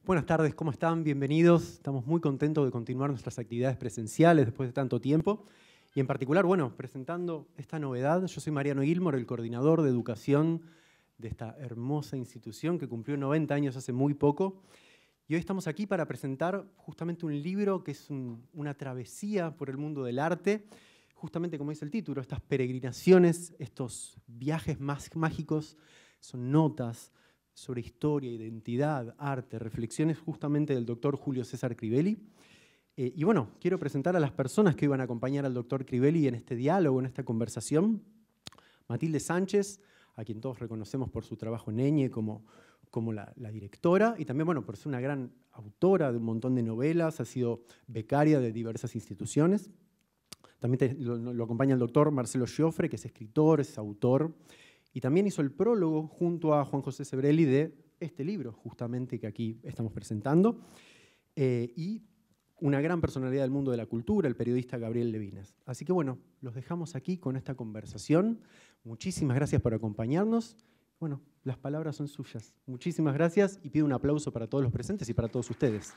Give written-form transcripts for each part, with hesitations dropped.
Buenas tardes, ¿cómo están? Bienvenidos. Estamos muy contentos de continuar nuestras actividades presenciales después de tanto tiempo. Y en particular, bueno, presentando esta novedad. Yo soy Mariano Gilmore, el coordinador de educación de esta hermosa institución que cumplió 90 años hace muy poco. Y hoy estamos aquí para presentar justamente un libro que es una travesía por el mundo del arte. Justamente como dice el título, estas peregrinaciones, estos viajes más mágicos, son notas sobre historia, identidad, arte, reflexiones justamente del doctor Julio César Crivelli. Y bueno, quiero presentar a las personas que iban a acompañar al doctor Crivelli en este diálogo, en esta conversación. Matilde Sánchez, a quien todos reconocemos por su trabajo en EÑE como la directora, y también bueno, por ser una gran autora de un montón de novelas, ha sido becaria de diversas instituciones. También lo acompaña el doctor Marcelo Gioffre, que es escritor, es autor, y también hizo el prólogo junto a Juan José Sebrelli de este libro, justamente, que aquí estamos presentando, y una gran personalidad del mundo de la cultura, el periodista Gabriel Levinas. Así que bueno, los dejamos aquí con esta conversación. Muchísimas gracias por acompañarnos. Bueno, las palabras son suyas. Muchísimas gracias y pido un aplauso para todos los presentes y para todos ustedes.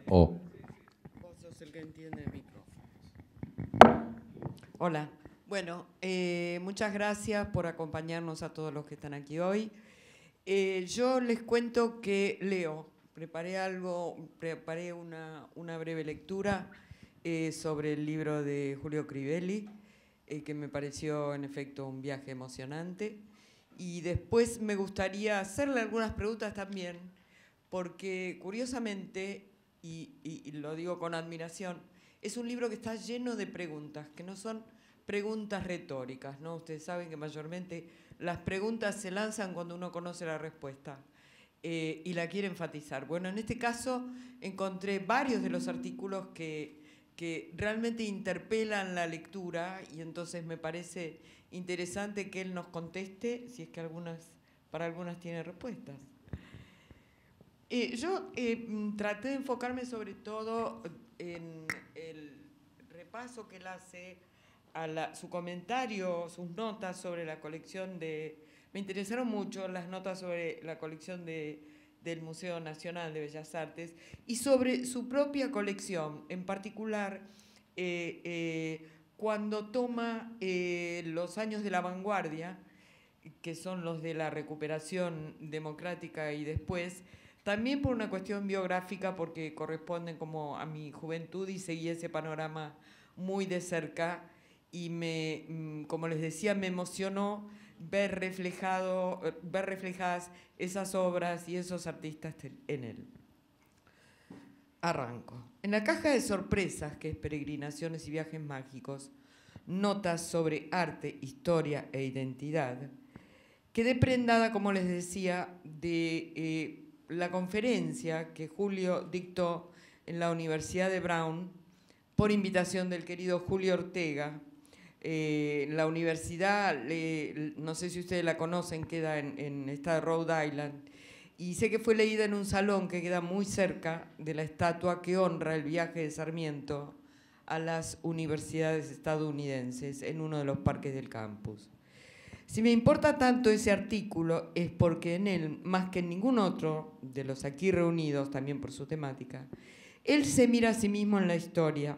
Vos sos el que entiende micrófonos. Hola. Bueno, muchas gracias por acompañarnos a todos los que están aquí hoy. Yo les cuento que leo. Preparé una breve lectura sobre el libro de Julio Crivelli, que me pareció en efecto un viaje emocionante. Y después me gustaría hacerle algunas preguntas también, porque curiosamente, y lo digo con admiración, es un libro que está lleno de preguntas, que no son preguntas retóricas, ¿no? Ustedes saben que mayormente las preguntas se lanzan cuando uno conoce la respuesta y la quiere enfatizar. Bueno, en este caso encontré varios de los artículos que realmente interpelan la lectura y entonces me parece interesante que él nos conteste si es que para algunas tiene respuestas. Yo traté de enfocarme sobre todo en el repaso que él hace a su comentario, sus notas sobre la colección de... Me interesaron mucho las notas sobre la colección del Museo Nacional de Bellas Artes y sobre su propia colección, en particular cuando toma los años de la vanguardia, que son los de la recuperación democrática y después, también por una cuestión biográfica, porque corresponden como a mi juventud y seguí ese panorama muy de cerca y como les decía, me emocionó ver reflejadas esas obras y esos artistas en él. Arranco. En la caja de sorpresas, que es Peregrinaciones y Viajes Mágicos, notas sobre arte, historia e identidad, quedé prendada, como les decía, de la conferencia que Julio dictó en la Universidad de Brown por invitación del querido Julio Ortega. La universidad, no sé si ustedes la conocen, queda en esta Rhode Island, y sé que fue leída en un salón que queda muy cerca de la estatua que honra el viaje de Sarmiento a las universidades estadounidenses en uno de los parques del campus. Si me importa tanto ese artículo es porque en él, más que en ningún otro de los aquí reunidos, también por su temática, él se mira a sí mismo en la historia.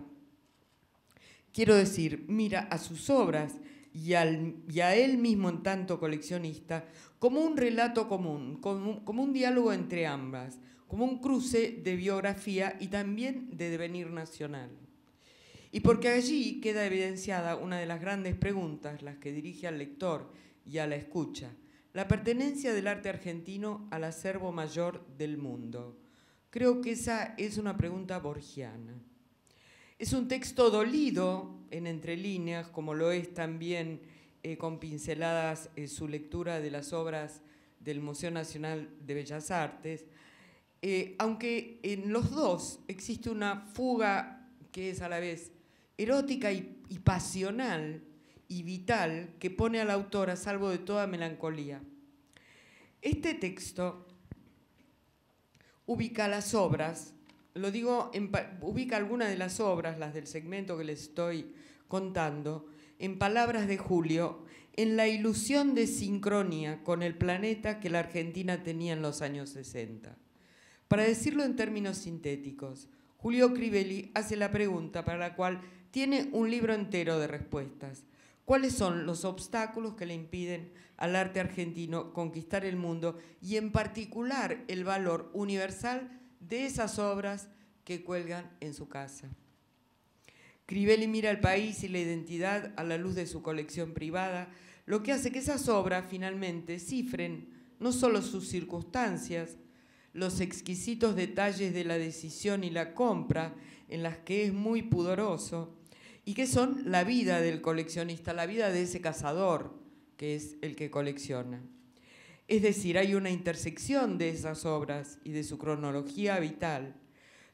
Quiero decir, mira a sus obras y a él mismo en tanto coleccionista como un relato común, como un diálogo entre ambas, como un cruce de biografía y también de devenir nacional. Y porque allí queda evidenciada una de las grandes preguntas, las que dirige al lector y a la escucha, la pertenencia del arte argentino al acervo mayor del mundo. Creo que esa es una pregunta borgiana. Es un texto dolido en entre líneas, como lo es también con pinceladas su lectura de las obras del Museo Nacional de Bellas Artes, aunque en los dos existe una fuga que es a la vez erótica y pasional, y vital que pone al autor a salvo de toda melancolía. Este texto ubica las obras, ubica algunas de las obras, las del segmento que les estoy contando, en palabras de Julio, en la ilusión de sincronía con el planeta que la Argentina tenía en los años 60. Para decirlo en términos sintéticos, Julio Crivelli hace la pregunta para la cual tiene un libro entero de respuestas. ¿Cuáles son los obstáculos que le impiden al arte argentino conquistar el mundo y en particular el valor universal de esas obras que cuelgan en su casa? Crivelli mira el país y la identidad a la luz de su colección privada, lo que hace que esas obras finalmente cifren no solo sus circunstancias, los exquisitos detalles de la decisión y la compra en las que es muy pudoroso, y que son la vida del coleccionista, la vida de ese cazador que es el que colecciona. Es decir, hay una intersección de esas obras y de su cronología vital,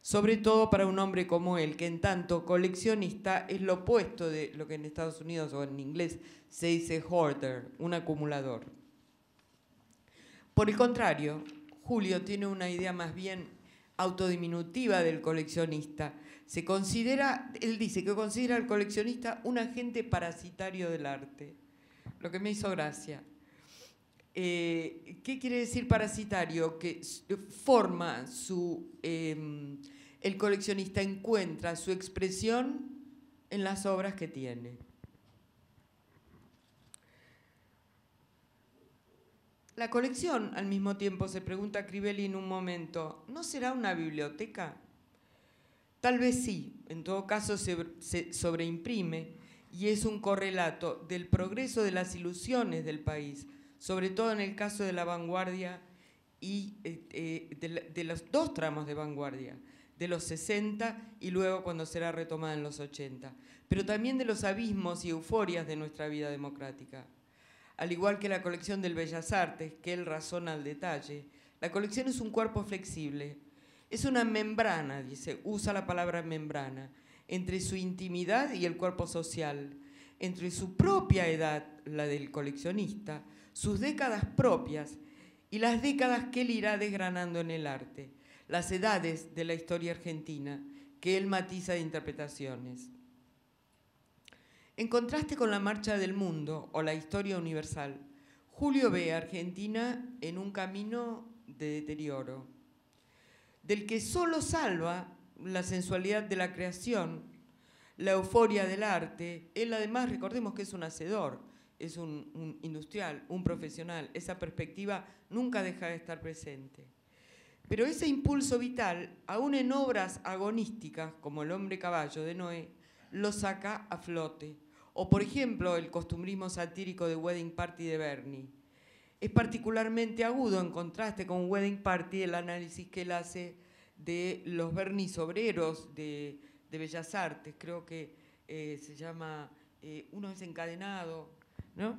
sobre todo para un hombre como él, que en tanto coleccionista es lo opuesto de lo que en Estados Unidos o en inglés se dice hoarder, un acumulador. Por el contrario, Julio tiene una idea más bien autodiminutiva del coleccionista. Él dice que considera al coleccionista un agente parasitario del arte, lo que me hizo gracia. ¿Qué quiere decir parasitario? Que forma el coleccionista encuentra su expresión en las obras que tiene. La colección, al mismo tiempo, se pregunta Crivelli en un momento, ¿no será una biblioteca? Tal vez sí, en todo caso se sobreimprime y es un correlato del progreso de las ilusiones del país, sobre todo en el caso de la vanguardia y de los dos tramos de vanguardia, de los 60 y luego cuando será retomada en los 80, pero también de los abismos y euforias de nuestra vida democrática. Al igual que la colección del Bellas Artes, que él razona al detalle, la colección es un cuerpo flexible, es una membrana, dice, usa la palabra membrana, entre su intimidad y el cuerpo social, entre su propia edad, la del coleccionista, sus décadas propias y las décadas que él irá desgranando en el arte, las edades de la historia argentina que él matiza de interpretaciones. En contraste con la marcha del mundo o la historia universal, Julio ve a Argentina en un camino de deterioro, del que solo salva la sensualidad de la creación, la euforia del arte. Él además, recordemos que es un hacedor, es un industrial, un profesional. Esa perspectiva nunca deja de estar presente. Pero ese impulso vital, aún en obras agonísticas como El hombre caballo de Noé, lo saca a flote. O, por ejemplo, el costumbrismo satírico de Wedding Party de Berni. Es particularmente agudo, en contraste con Wedding Party, el análisis que él hace de los Bernis obreros de Bellas Artes. Creo que se llama Uno desencadenado, ¿no?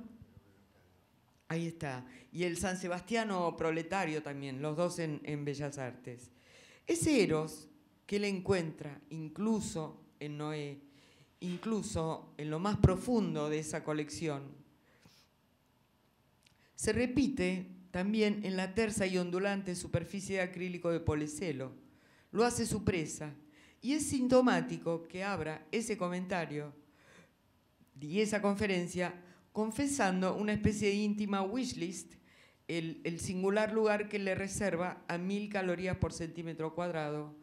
Ahí está. Y el San Sebastiano proletario también, los dos en Bellas Artes. Ese Eros que él encuentra incluso en Noé, incluso en lo más profundo de esa colección, se repite también en la tersa y ondulante superficie de acrílico de Polecelo. Lo hace su presa. Y es sintomático que abra ese comentario y esa conferencia confesando una especie de íntima wishlist, el singular lugar que le reserva a 1000 calorías por centímetro cuadrado,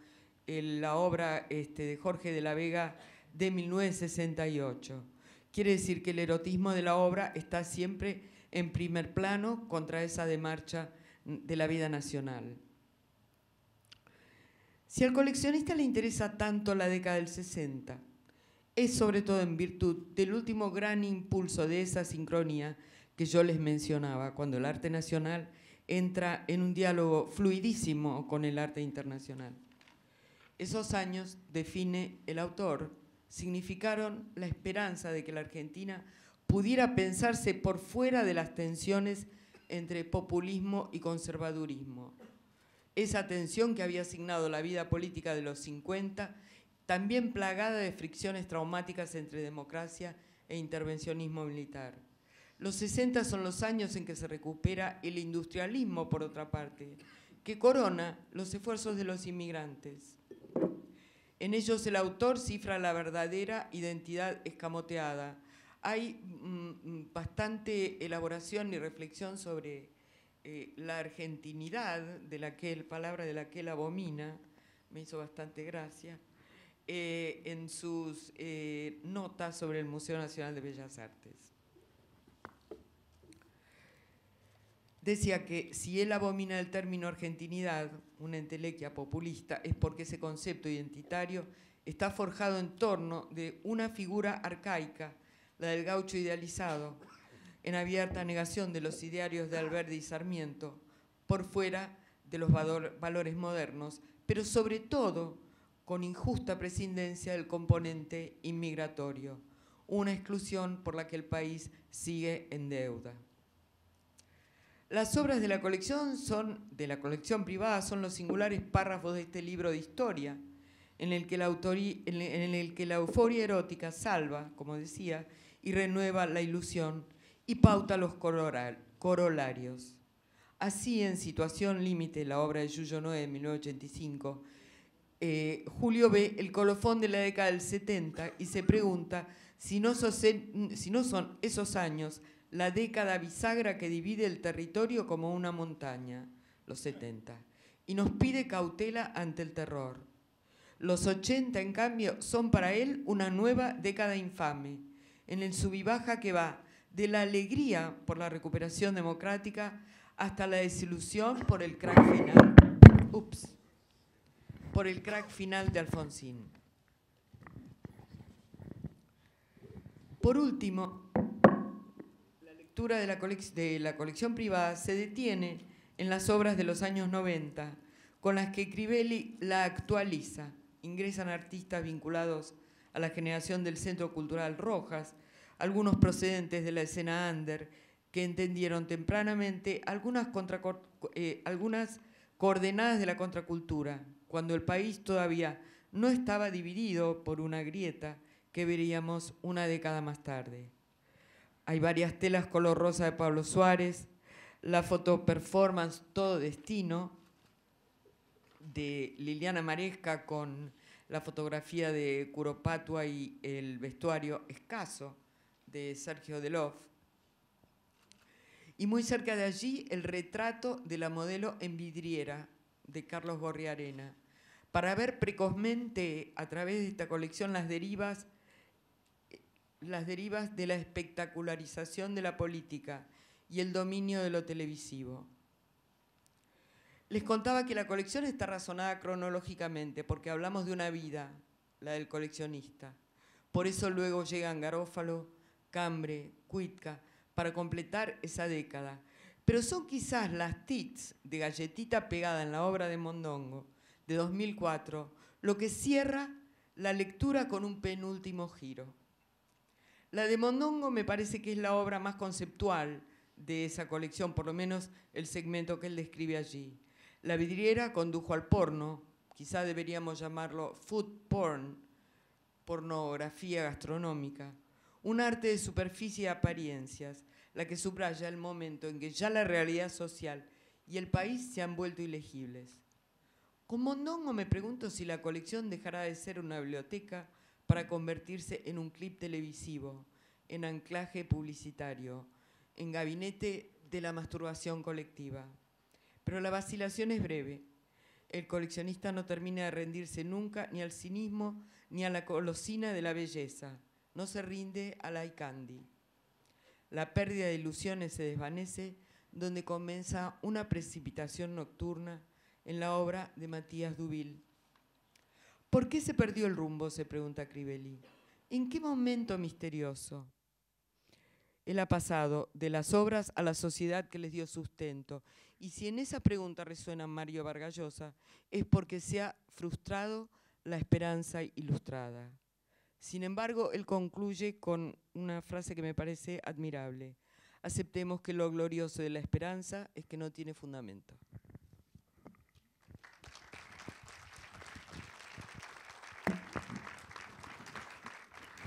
la obra de Jorge de la Vega de 1968. Quiere decir que el erotismo de la obra está siempre en primer plano contra esa demarcha de la vida nacional. Si al coleccionista le interesa tanto la década del 60, es sobre todo en virtud del último gran impulso de esa sincronía que yo les mencionaba, cuando el arte nacional entra en un diálogo fluidísimo con el arte internacional. Esos años, define el autor, significaron la esperanza de que la Argentina pudiera pensarse por fuera de las tensiones entre populismo y conservadurismo. Esa tensión que había asignado la vida política de los 50, también plagada de fricciones traumáticas entre democracia e intervencionismo militar. Los 60 son los años en que se recupera el industrialismo, por otra parte, que corona los esfuerzos de los inmigrantes. En ellos el autor cifra la verdadera identidad escamoteada. Hay bastante elaboración y reflexión sobre la argentinidad, palabra de la que él abomina, me hizo bastante gracia, en sus notas sobre el Museo Nacional de Bellas Artes. Decía que si él abomina el término argentinidad, una entelequia populista, es porque ese concepto identitario está forjado en torno de una figura arcaica, la del gaucho idealizado, en abierta negación de los idearios de Alberdi y Sarmiento, por fuera de los valores modernos, pero sobre todo con injusta prescindencia del componente inmigratorio, una exclusión por la que el país sigue en deuda. Las obras de la colección privada son los singulares párrafos de este libro de historia, en el que la euforia erótica salva, como decía, y renueva la ilusión y pauta los corolarios. Así, en Situación Límite, la obra de Yuyo Noé de 1985, Julio ve el colofón de la década del 70 y se pregunta si no son esos años la década bisagra que divide el territorio como una montaña, los 70, y nos pide cautela ante el terror. Los 80, en cambio, son para él una nueva década infame, en el sub y baja que va de la alegría por la recuperación democrática hasta la desilusión por el crack final. Por el crack final de Alfonsín. Por último, la lectura de la colección privada se detiene en las obras de los años 90, con las que Crivelli la actualiza. Ingresan artistas vinculados a la generación del Centro Cultural Rojas, algunos procedentes de la escena under, que entendieron tempranamente algunas coordenadas de la contracultura, cuando el país todavía no estaba dividido por una grieta que veríamos una década más tarde. Hay varias telas color rosa de Pablo Suárez, la fotoperformance Todo Destino de Liliana Maresca con la fotografía de Curopatua y el vestuario escaso de Sergio Delof. Y muy cerca de allí el retrato de la modelo en vidriera de Carlos Gorriarena, para ver precozmente a través de esta colección las derivas de la espectacularización de la política y el dominio de lo televisivo. Les contaba que la colección está razonada cronológicamente porque hablamos de una vida, la del coleccionista. Por eso luego llegan Garófalo, Cambre, Cuitca, para completar esa década. Pero son quizás las tits de galletita pegada en la obra de Mondongo, de 2004, lo que cierra la lectura con un penúltimo giro. La de Mondongo me parece que es la obra más conceptual de esa colección, por lo menos el segmento que él describe allí. La vidriera condujo al porno, quizá deberíamos llamarlo food porn, pornografía gastronómica, un arte de superficie y apariencias, la que subraya el momento en que ya la realidad social y el país se han vuelto ilegibles. Con Mondongo me pregunto si la colección dejará de ser una biblioteca para convertirse en un clip televisivo, en anclaje publicitario, en gabinete de la masturbación colectiva. Pero la vacilación es breve. El coleccionista no termina de rendirse nunca ni al cinismo ni a la golosina de la belleza. No se rinde al eye candy. La pérdida de ilusiones se desvanece donde comienza una precipitación nocturna en la obra de Matías Dubil. ¿Por qué se perdió el rumbo?, se pregunta Crivelli. ¿En qué momento misterioso? Él ha pasado de las obras a la sociedad que les dio sustento. Y si en esa pregunta resuena Mario Vargas Llosa, es porque se ha frustrado la esperanza ilustrada. Sin embargo, él concluye con una frase que me parece admirable. Aceptemos que lo glorioso de la esperanza es que no tiene fundamento.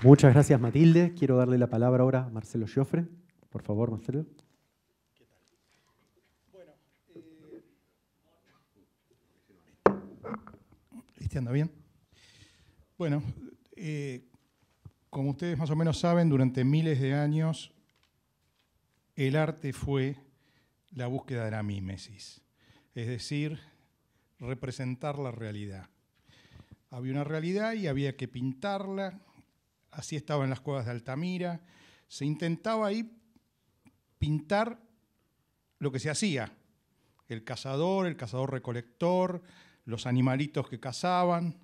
Muchas gracias, Matilde. Quiero darle la palabra ahora a Marcelo Giofre. Por favor, Marcelo. ¿Qué tal? Bueno, ¿este anda bien? Bueno, como ustedes más o menos saben, durante miles de años el arte fue la búsqueda de la mímesis, es decir, representar la realidad. Había una realidad y había que pintarla, así estaba en las cuevas de Altamira, se intentaba ahí pintar lo que se hacía, el cazador recolector, los animalitos que cazaban,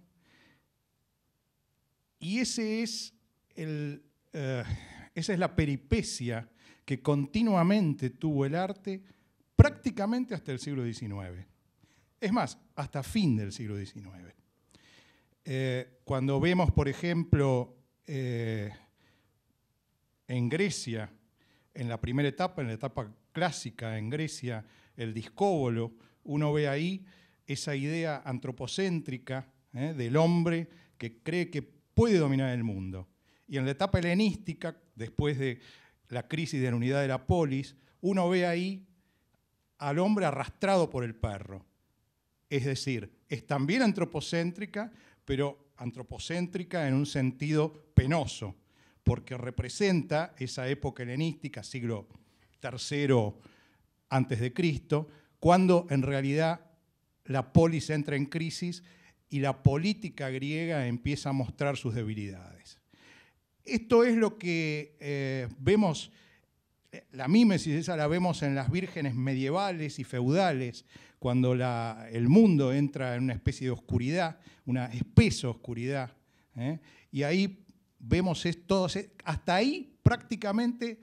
y esa es la peripecia que continuamente tuvo el arte prácticamente hasta el siglo XIX. Es más, hasta fin del siglo XIX. Cuando vemos, por ejemplo, en Grecia, en la primera etapa, en la etapa clásica en Grecia, el discóbolo, uno ve ahí esa idea antropocéntrica del hombre que cree que puede dominar el mundo. Y en la etapa helenística, después de la crisis de la unidad de la polis, uno ve ahí al hombre arrastrado por el perro. Es decir, es también antropocéntrica, pero antropocéntrica en un sentido penoso, porque representa esa época helenística, siglo III antes de Cristo, cuando en realidad la polis entra en crisis y la política griega empieza a mostrar sus debilidades. Esto es lo que vemos, la mímesis esa la vemos en las vírgenes medievales y feudales, cuando el mundo entra en una especie de oscuridad, una espesa oscuridad, y ahí vemos todo, hasta ahí prácticamente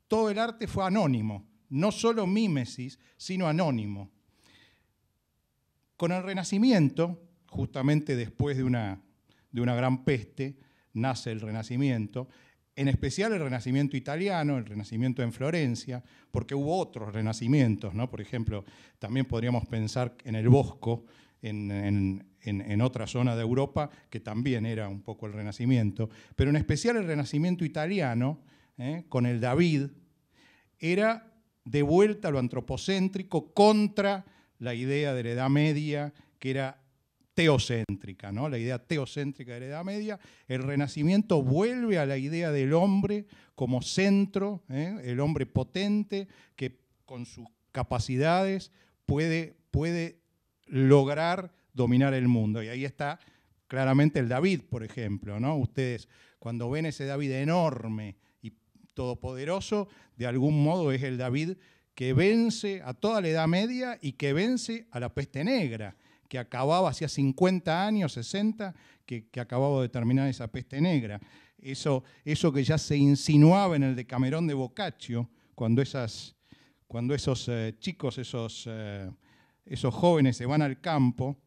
todo el arte fue anónimo, no solo mímesis, sino anónimo. Con el Renacimiento, justamente después de una gran peste, nace el Renacimiento, en especial el Renacimiento italiano, el Renacimiento en Florencia, porque hubo otros renacimientos, ¿no? Por ejemplo, también podríamos pensar en el Bosco, en otra zona de Europa, que también era un poco el Renacimiento, pero en especial el Renacimiento italiano, con el David, era de vuelta a lo antropocéntrico contra la idea de la Edad Media, que era teocéntrica, ¿no? La idea teocéntrica de la Edad Media. El Renacimiento vuelve a la idea del hombre como centro, el hombre potente que con sus capacidades puede lograr dominar el mundo. Y ahí está claramente el David, por ejemplo, ¿no? Ustedes cuando ven ese David enorme y todopoderoso, de algún modo es el David que vence a toda la Edad Media y que vence a la peste negra, que acababa hacía 50 años, 60, que acababa de terminar esa peste negra. Eso que ya se insinuaba en el Decamerón de Boccaccio, cuando esos chicos, esos jóvenes se van al campo,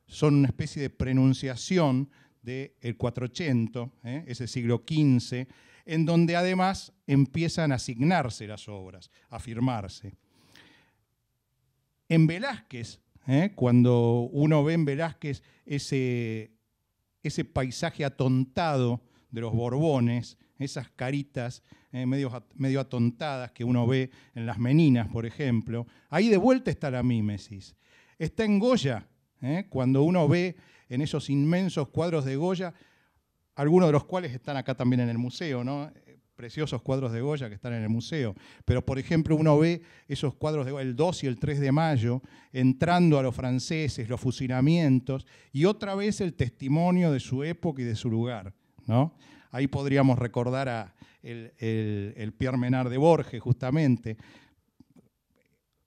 son una especie de prenunciación del 400, ese siglo XV, en donde además empiezan a asignarse las obras, a firmarse. En Velázquez, cuando uno ve en Velázquez ese paisaje atontado de los Borbones, esas caritas medio atontadas que uno ve en las Meninas, por ejemplo, ahí de vuelta está la mímesis. Está en Goya, cuando uno ve en esos inmensos cuadros de Goya, algunos de los cuales están acá también en el museo, ¿no? Preciosos cuadros de Goya que están en el museo. Pero, por ejemplo, uno ve esos cuadros el 2 y el 3 de mayo, entrando a los franceses, los fusilamientos, y otra vez el testimonio de su época y de su lugar, ¿no? Ahí podríamos recordar a el Pierre Menard de Borges, justamente,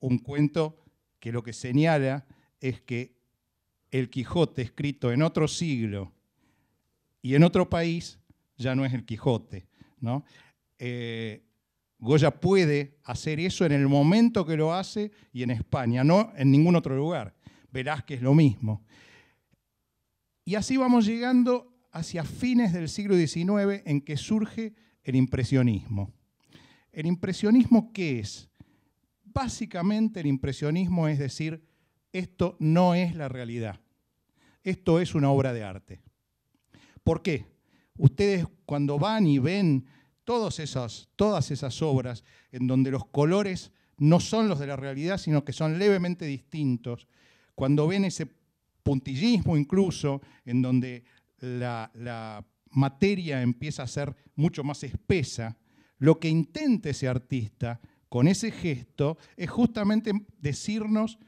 un cuento que lo que señala es que el Quijote escrito en otro siglo y en otro país ya no es el Quijote, ¿no? Goya puede hacer eso en el momento que lo hace y en España, no en ningún otro lugar. Velázquez lo mismo. Y así vamos llegando hacia fines del siglo XIX en que surge el impresionismo. ¿El impresionismo qué es? Básicamente el impresionismo es decir, esto no es la realidad, esto es una obra de arte. ¿Por qué? Ustedes cuando van y ven todas esas obras en donde los colores no son los de la realidad, sino que son levemente distintos, cuando ven ese puntillismo incluso, en donde la materia empieza a ser mucho más espesa, lo que intenta ese artista con ese gesto es justamente decirnos: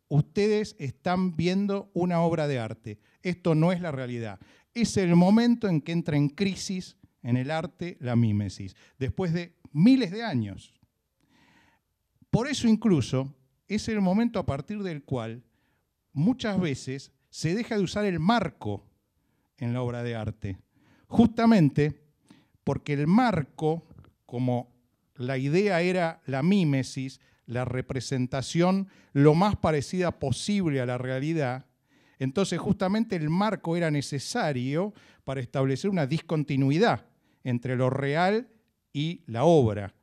ustedes están viendo una obra de arte, esto no es la realidad. Es el momento en que entra en crisis en el arte la mímesis, después de miles de años. Por eso incluso es el momento a partir del cual muchas veces se deja de usar el marco en la obra de arte, justamente porque el marco, como la idea era la mímesis, la representación lo más parecida posible a la realidad, entonces justamente el marco era necesario para establecer una discontinuidad entre lo real y la obra.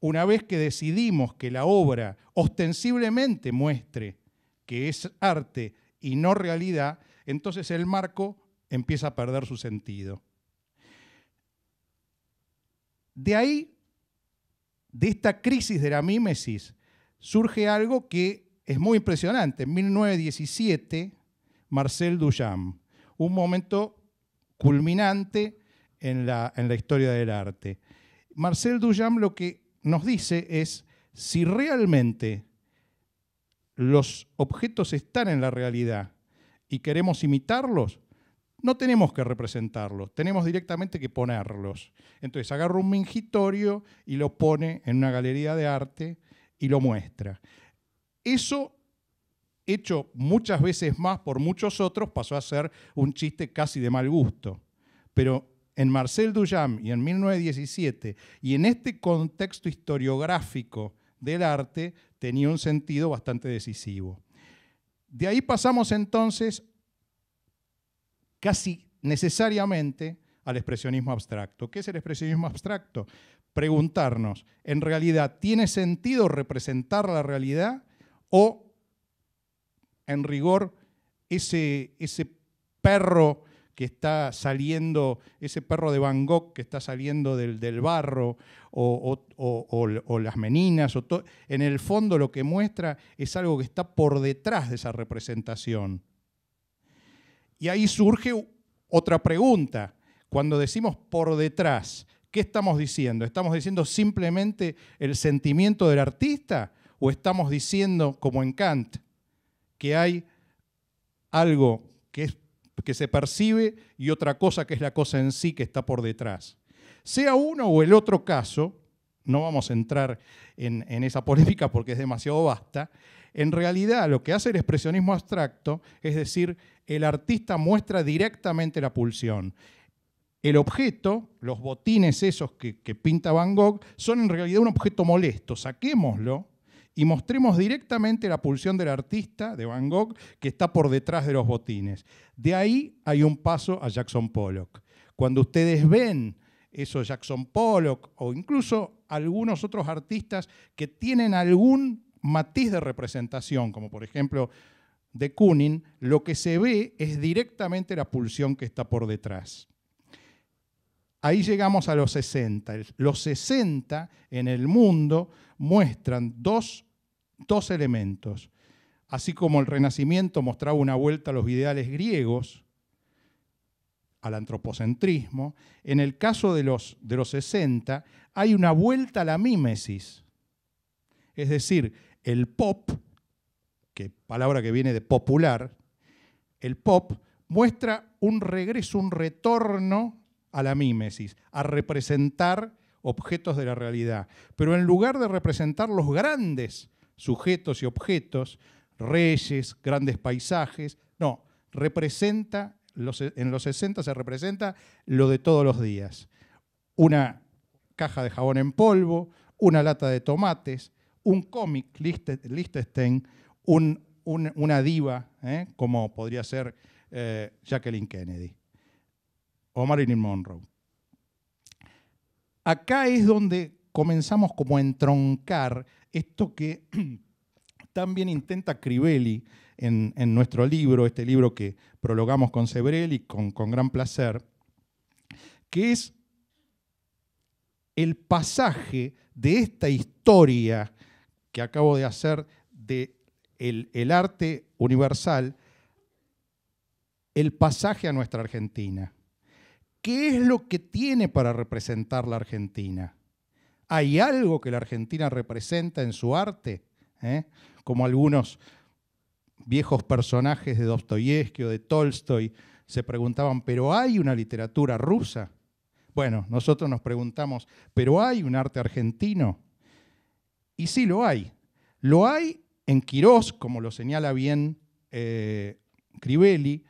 Una vez que decidimos que la obra ostensiblemente muestre que es arte y no realidad, entonces el marco empieza a perder su sentido. De ahí, de esta crisis de la mímesis, surge algo que es muy impresionante. En 1917, Marcel Duchamp, un momento culminante en la historia del arte. Marcel Duchamp lo que nos dice es: si realmente los objetos están en la realidad y queremos imitarlos, no tenemos que representarlos, tenemos directamente que ponerlos. Entonces agarra un mingitorio y lo pone en una galería de arte y lo muestra. Eso, hecho muchas veces más por muchos otros, pasó a ser un chiste casi de mal gusto. Pero en Marcel Duchamp y en 1917, y en este contexto historiográfico del arte, tenía un sentido bastante decisivo. De ahí pasamos entonces casi necesariamente al expresionismo abstracto. ¿Qué es el expresionismo abstracto? Preguntarnos, ¿en realidad tiene sentido representar la realidad o, en rigor, ese perro que está saliendo, ese perro de Van Gogh que está saliendo del barro, o las meninas, en el fondo lo que muestra es algo que está por detrás de esa representación? Y ahí surge otra pregunta. Cuando decimos por detrás, ¿qué estamos diciendo? ¿Estamos diciendo simplemente el sentimiento del artista? ¿O estamos diciendo, como en Kant, que hay algo que se percibe y otra cosa que es la cosa en sí que está por detrás? Sea uno o el otro caso, no vamos a entrar en esa polémica porque es demasiado vasta. En realidad, lo que hace el expresionismo abstracto es decir, el artista muestra directamente la pulsión. El objeto, los botines esos que pinta Van Gogh, son en realidad un objeto molesto. Saquémoslo y mostremos directamente la pulsión del artista, de Van Gogh, que está por detrás de los botines. De ahí hay un paso a Jackson Pollock. Cuando ustedes ven eso Jackson Pollock o incluso algunos otros artistas que tienen algún matiz de representación, como por ejemplo de Kooning, lo que se ve es directamente la pulsión que está por detrás. Ahí llegamos a los 60. Los 60 en el mundo muestran dos elementos. Así como el Renacimiento mostraba una vuelta a los ideales griegos, al antropocentrismo, en el caso de los 60 hay una vuelta a la mímesis. Es decir, el pop, que palabra que viene de popular, el pop muestra un regreso, un retorno a la mímesis, a representar objetos de la realidad. Pero en lugar de representar los grandes sujetos y objetos, reyes, grandes paisajes, no, en los 60 se representa lo de todos los días. Una caja de jabón en polvo, una lata de tomates, un cómic Liechtenstein, una diva, como podría ser Jacqueline Kennedy o Marilyn Monroe. Acá es donde comenzamos como a entroncar esto que también intenta Crivelli en nuestro libro, este libro que prologamos con Sebrelli con gran placer, que es el pasaje de esta historia que acabo de hacer de el arte universal, el pasaje a nuestra Argentina. ¿Qué es lo que tiene para representar la Argentina? ¿Hay algo que la Argentina representa en su arte? Como algunos viejos personajes de Dostoyevsky o de Tolstoy se preguntaban, ¿pero hay una literatura rusa? Bueno, nosotros nos preguntamos, ¿pero hay un arte argentino? Y sí lo hay. Lo hay en Quirós, como lo señala bien Crivelli,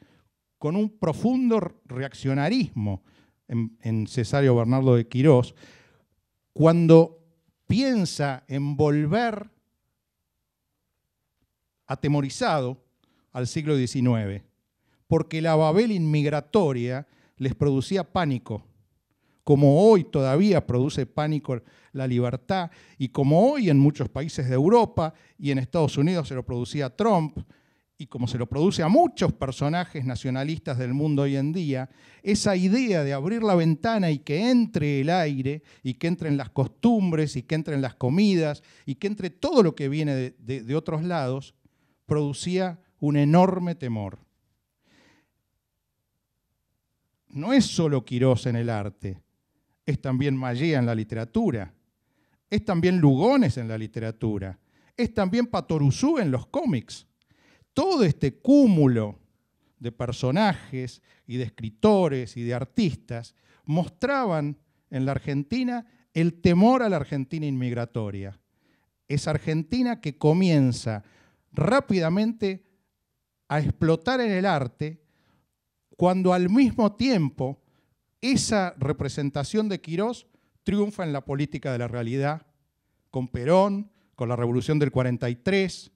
con un profundo reaccionarismo en Cesario Bernardo de Quirós, cuando piensa en volver atemorizado al siglo XIX, porque la Babel inmigratoria les producía pánico, como hoy todavía produce pánico la libertad, y como hoy en muchos países de Europa y en Estados Unidos se lo producía Trump, y como se lo produce a muchos personajes nacionalistas del mundo hoy en día, esa idea de abrir la ventana y que entre el aire, y que entren las costumbres, y que entren las comidas, y que entre todo lo que viene de otros lados, producía un enorme temor. No es solo Quirós en el arte, es también Mallea en la literatura, es también Lugones en la literatura, es también Patoruzú en los cómics. Todo este cúmulo de personajes y de escritores y de artistas mostraban en la Argentina el temor a la Argentina inmigratoria. Esa Argentina que comienza rápidamente a explotar en el arte cuando al mismo tiempo esa representación de Quirós triunfa en la política de la realidad, con Perón, con la Revolución del 43,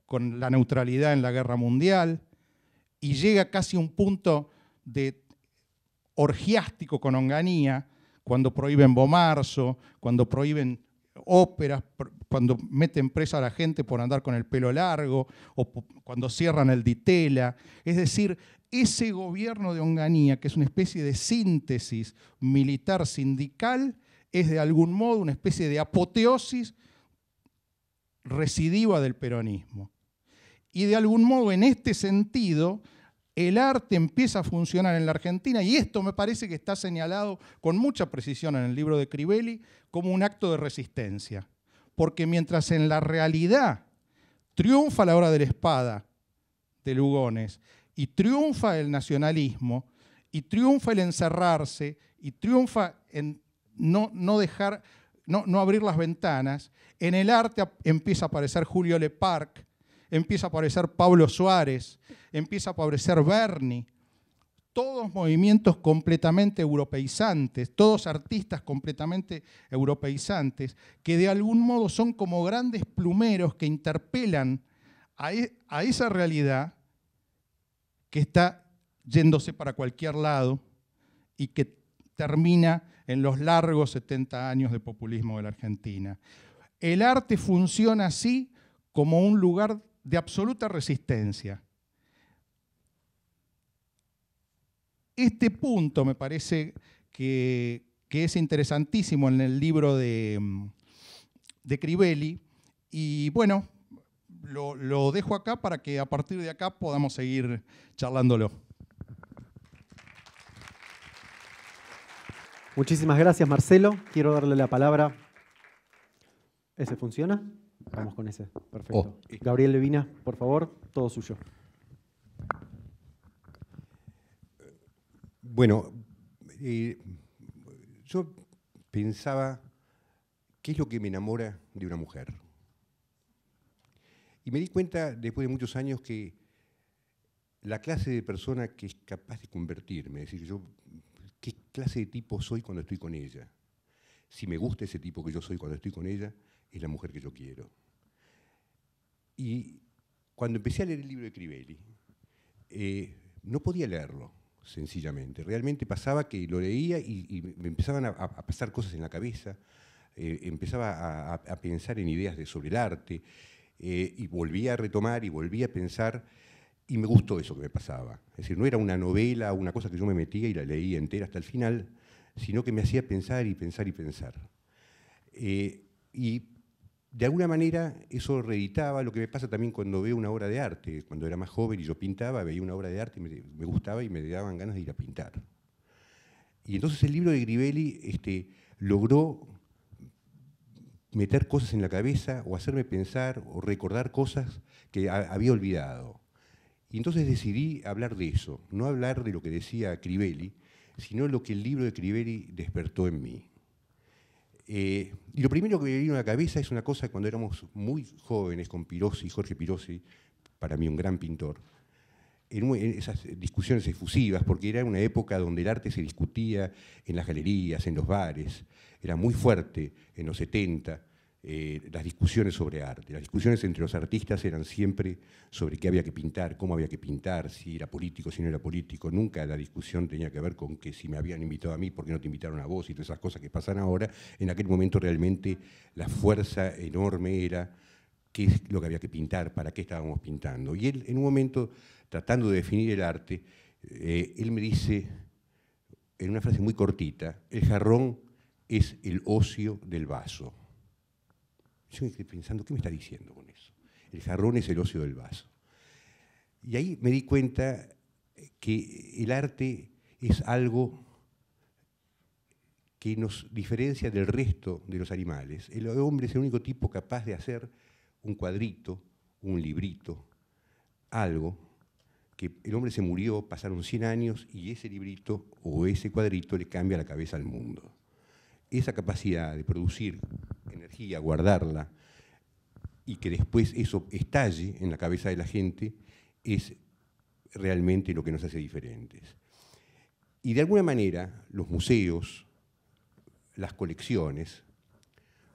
con la neutralidad en la Guerra Mundial, y llega casi a un punto de orgiástico con Onganía, cuando prohíben Bomarzo, cuando prohíben óperas, cuando meten presa a la gente por andar con el pelo largo, o cuando cierran el Ditela. Es decir, ese gobierno de Onganía, que es una especie de síntesis militar sindical, es de algún modo una especie de apoteosis residiva del peronismo. Y de algún modo, en este sentido, el arte empieza a funcionar en la Argentina, y esto me parece que está señalado con mucha precisión en el libro de Crivelli como un acto de resistencia. Porque mientras en la realidad triunfa la hora de la espada de Lugones, y triunfa el nacionalismo, y triunfa el encerrarse, y triunfa en no abrir las ventanas, en el arte empieza a aparecer Julio Leparc, empieza a aparecer Pablo Suárez, empieza a aparecer Berni, todos movimientos completamente europeizantes, todos artistas completamente europeizantes, que de algún modo son como grandes plumeros que interpelan a esa realidad que está yéndose para cualquier lado y que termina en los largos 70 años de populismo de la Argentina. El arte funciona así como un lugar de absoluta resistencia. Este punto me parece que es interesantísimo en el libro de Crivelli, y bueno, lo dejo acá para que a partir de acá podamos seguir charlándolo. Muchísimas gracias, Marcelo. Quiero darle la palabra. ¿Ese funciona? Vamos con ese. Perfecto. Gabriel Levina, por favor, todo suyo. Bueno, yo pensaba, ¿qué es lo que me enamora de una mujer? Y me di cuenta, después de muchos años, que la clase de persona que es capaz de convertirme, es decir, yo, ¿qué clase de tipo soy cuando estoy con ella? Si me gusta ese tipo que yo soy cuando estoy con ella, es la mujer que yo quiero. Y cuando empecé a leer el libro de Crivelli, no podía leerlo, sencillamente. Realmente pasaba que lo leía y me empezaban a pasar cosas en la cabeza, empezaba a pensar en ideas sobre el arte, y volvía a retomar y volvía a pensar, y me gustó eso que me pasaba. Es decir, no era una novela, una cosa que yo me metía y la leía entera hasta el final, sino que me hacía pensar y pensar y pensar. Y de alguna manera eso reeditaba lo que me pasa también cuando veo una obra de arte. Cuando era más joven y yo pintaba, veía una obra de arte y me gustaba y me daban ganas de ir a pintar. Y entonces el libro de Crivelli logró meter cosas en la cabeza o hacerme pensar o recordar cosas que había olvidado. Y entonces decidí hablar de eso, no hablar de lo que decía Crivelli, sino lo que el libro de Crivelli despertó en mí. Y lo primero que me vino a la cabeza es una cosa cuando éramos muy jóvenes con Pirosi, Jorge Pirosi, para mí un gran pintor, en esas discusiones efusivas, porque era una época donde el arte se discutía en las galerías, en los bares, era muy fuerte en los 70, las discusiones sobre arte. Las discusiones entre los artistas eran siempre sobre qué había que pintar, cómo había que pintar, si era político, si no era político. Nunca la discusión tenía que ver con que si me habían invitado a mí, ¿por qué no te invitaron a vos? Y todas esas cosas que pasan ahora. En aquel momento realmente la fuerza enorme era qué es lo que había que pintar, para qué estábamos pintando. Y él, en un momento, tratando de definir el arte, él me dice, en una frase muy cortita, el jarrón es el ocio del vaso. Yo me quedé pensando, ¿qué me está diciendo con eso? El jarrón es el ocio del vaso. Y ahí me di cuenta que el arte es algo que nos diferencia del resto de los animales. El hombre es el único tipo capaz de hacer un cuadrito, un librito, algo, que el hombre se murió, pasaron 100 años y ese librito o ese cuadrito le cambia la cabeza al mundo. Esa capacidad de producir energía, guardarla, y que después eso estalle en la cabeza de la gente, es realmente lo que nos hace diferentes. Y de alguna manera, los museos, las colecciones,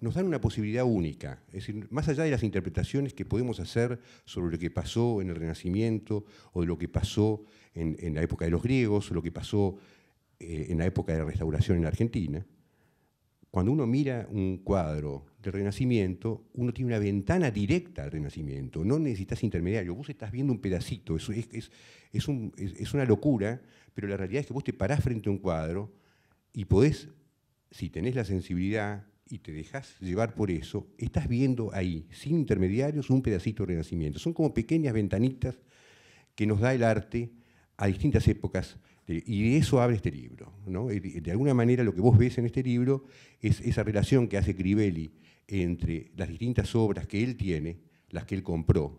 nos dan una posibilidad única. Es decir, más allá de las interpretaciones que podemos hacer sobre lo que pasó en el Renacimiento, o de lo que pasó en la época de los griegos, o lo que pasó en la época de la Restauración en la Argentina, cuando uno mira un cuadro del Renacimiento, uno tiene una ventana directa al Renacimiento, no necesitas intermediario, vos estás viendo un pedacito, es una locura, pero la realidad es que vos te parás frente a un cuadro y podés, si tenés la sensibilidad y te dejás llevar por eso, estás viendo ahí, sin intermediarios, un pedacito del Renacimiento. Son como pequeñas ventanitas que nos da el arte a distintas épocas. Y de eso habla este libro, ¿no? De alguna manera lo que vos ves en este libro es esa relación que hace Crivelli entre las distintas obras que él tiene, las que él compró,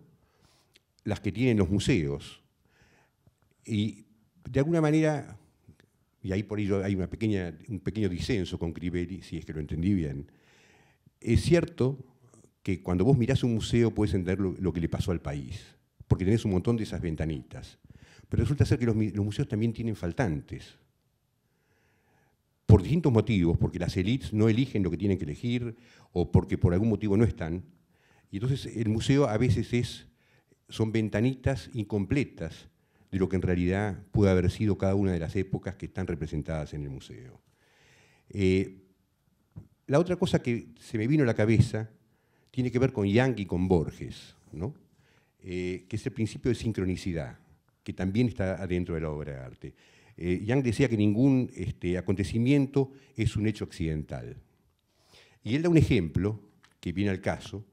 las que tienen los museos, y de alguna manera, y ahí por ello hay un pequeño disenso con Crivelli, si es que lo entendí bien, es cierto que cuando vos mirás un museo podés entender lo que le pasó al país, porque tenés un montón de esas ventanitas. Pero resulta ser que los museos también tienen faltantes, por distintos motivos, porque las élites no eligen lo que tienen que elegir, o porque por algún motivo no están. Y entonces el museo a veces son ventanitas incompletas de lo que en realidad puede haber sido cada una de las épocas que están representadas en el museo. La otra cosa que se me vino a la cabeza tiene que ver con Young y con Borges, ¿no? Que es el principio de sincronicidad, que también está adentro de la obra de arte. Young decía que ningún acontecimiento es un hecho accidental. Y él da un ejemplo, que viene al caso,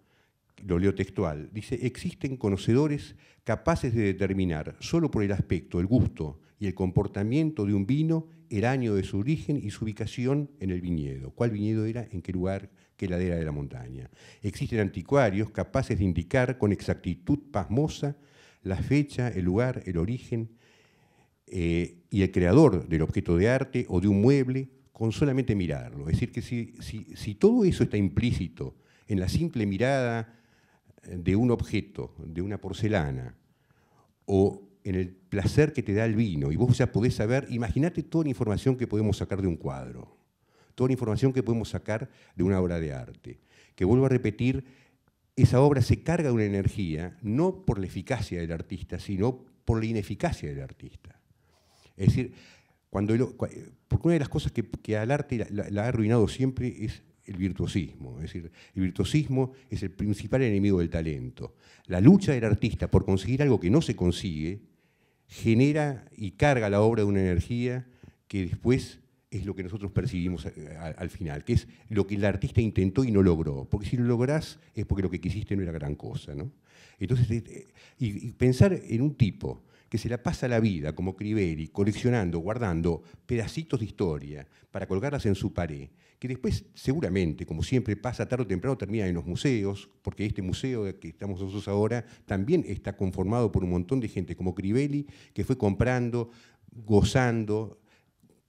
lo leo textual, dice, existen conocedores capaces de determinar, solo por el aspecto, el gusto y el comportamiento de un vino, el año de su origen y su ubicación en el viñedo. ¿Cuál viñedo era? ¿En qué lugar? ¿Qué ladera de la montaña? Existen anticuarios capaces de indicar con exactitud pasmosa la fecha, el lugar, el origen y el creador del objeto de arte o de un mueble con solamente mirarlo. Es decir, que si todo eso está implícito en la simple mirada de un objeto, de una porcelana, o en el placer que te da el vino, y vos ya podés saber, imagínate toda la información que podemos sacar de un cuadro, toda la información que podemos sacar de una obra de arte, que vuelvo a repetir, esa obra se carga de una energía, no por la eficacia del artista, sino por la ineficacia del artista. Es decir, porque una de las cosas que al arte la ha arruinado siempre es el virtuosismo. Es decir, el virtuosismo es el principal enemigo del talento. La lucha del artista por conseguir algo que no se consigue genera y carga la obra de una energía que después es lo que nosotros percibimos al final, que es lo que el artista intentó y no logró. Porque si lo lográs es porque lo que quisiste no era gran cosa, ¿no? Entonces, y pensar en un tipo que se la pasa la vida, como Crivelli, coleccionando, guardando pedacitos de historia para colgarlas en su pared, que después seguramente, como siempre pasa, tarde o temprano termina en los museos, porque este museo que estamos nosotros ahora también está conformado por un montón de gente como Crivelli, que fue comprando, gozando,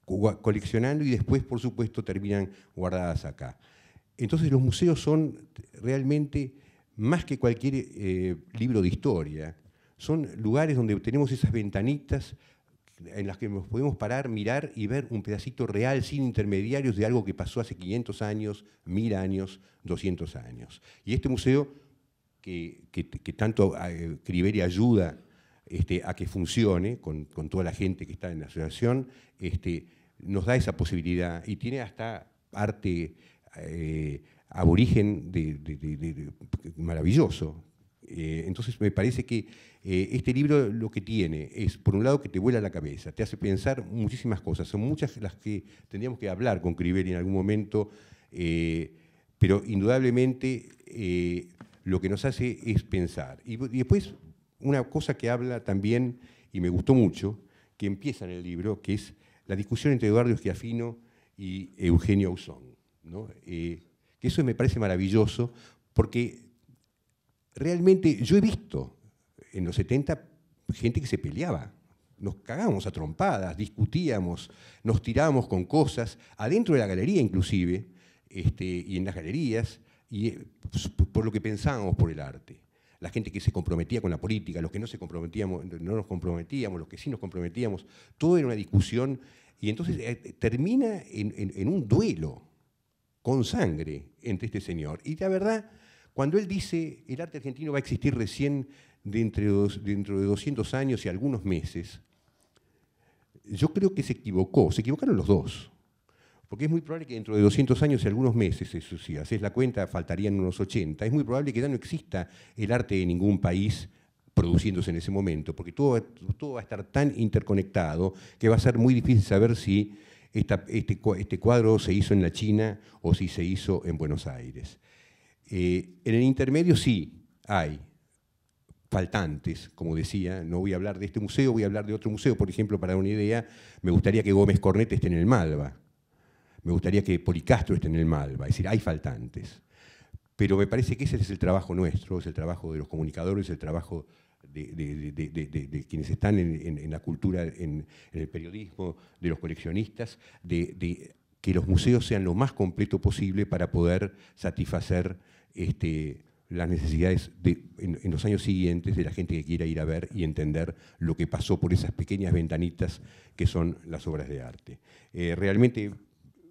coleccionando y después, por supuesto, terminan guardadas acá. Entonces los museos son realmente, más que cualquier libro de historia, son lugares donde tenemos esas ventanitas en las que nos podemos parar, mirar y ver un pedacito real, sin intermediarios, de algo que pasó hace 500 años, 1000 años, 200 años. Y este museo, que tanto Crivelli ayuda a que funcione, con toda la gente que está en la asociación, nos da esa posibilidad y tiene hasta arte aborigen maravilloso. Entonces me parece que este libro lo que tiene es, por un lado, que te vuela la cabeza, te hace pensar muchísimas cosas, son muchas las que tendríamos que hablar con Crivelli en algún momento, pero indudablemente lo que nos hace es pensar. Y después una cosa que habla también, y me gustó mucho, que empieza en el libro, que es la discusión entre Eduardo Schiaffino y Eugenio Ausón, ¿no? Que eso me parece maravilloso, porque realmente yo he visto en los 70 gente que se peleaba, nos cagábamos a trompadas, discutíamos, nos tirábamos con cosas, adentro de la galería inclusive, y en las galerías, y por lo que pensábamos por el arte. La gente que se comprometía con la política, los que no nos comprometíamos, los que sí nos comprometíamos, todo era una discusión, y entonces termina en un duelo con sangre entre este señor. Y la verdad, cuando él dice el arte argentino va a existir recién dentro de 200 años y algunos meses, yo creo que se equivocaron los dos. Porque es muy probable que dentro de 200 años y algunos meses, eso, si haces la cuenta, faltarían unos 80, es muy probable que ya no exista el arte de ningún país produciéndose en ese momento, porque todo va a estar tan interconectado que va a ser muy difícil saber si este cuadro se hizo en la China o si se hizo en Buenos Aires. En el intermedio sí hay faltantes, como decía, no voy a hablar de este museo, voy a hablar de otro museo, por ejemplo, para dar una idea, me gustaría que Gómez Cornet esté en el Malva, me gustaría que Policastro esté en el Malva, es decir, hay faltantes. Pero me parece que ese es el trabajo nuestro, es el trabajo de los comunicadores, es el trabajo de quienes están en la cultura, en el periodismo, de los coleccionistas, de que los museos sean lo más completo posible para poder satisfacer las necesidades en los años siguientes de la gente que quiera ir a ver y entender lo que pasó por esas pequeñas ventanitas que son las obras de arte. Realmente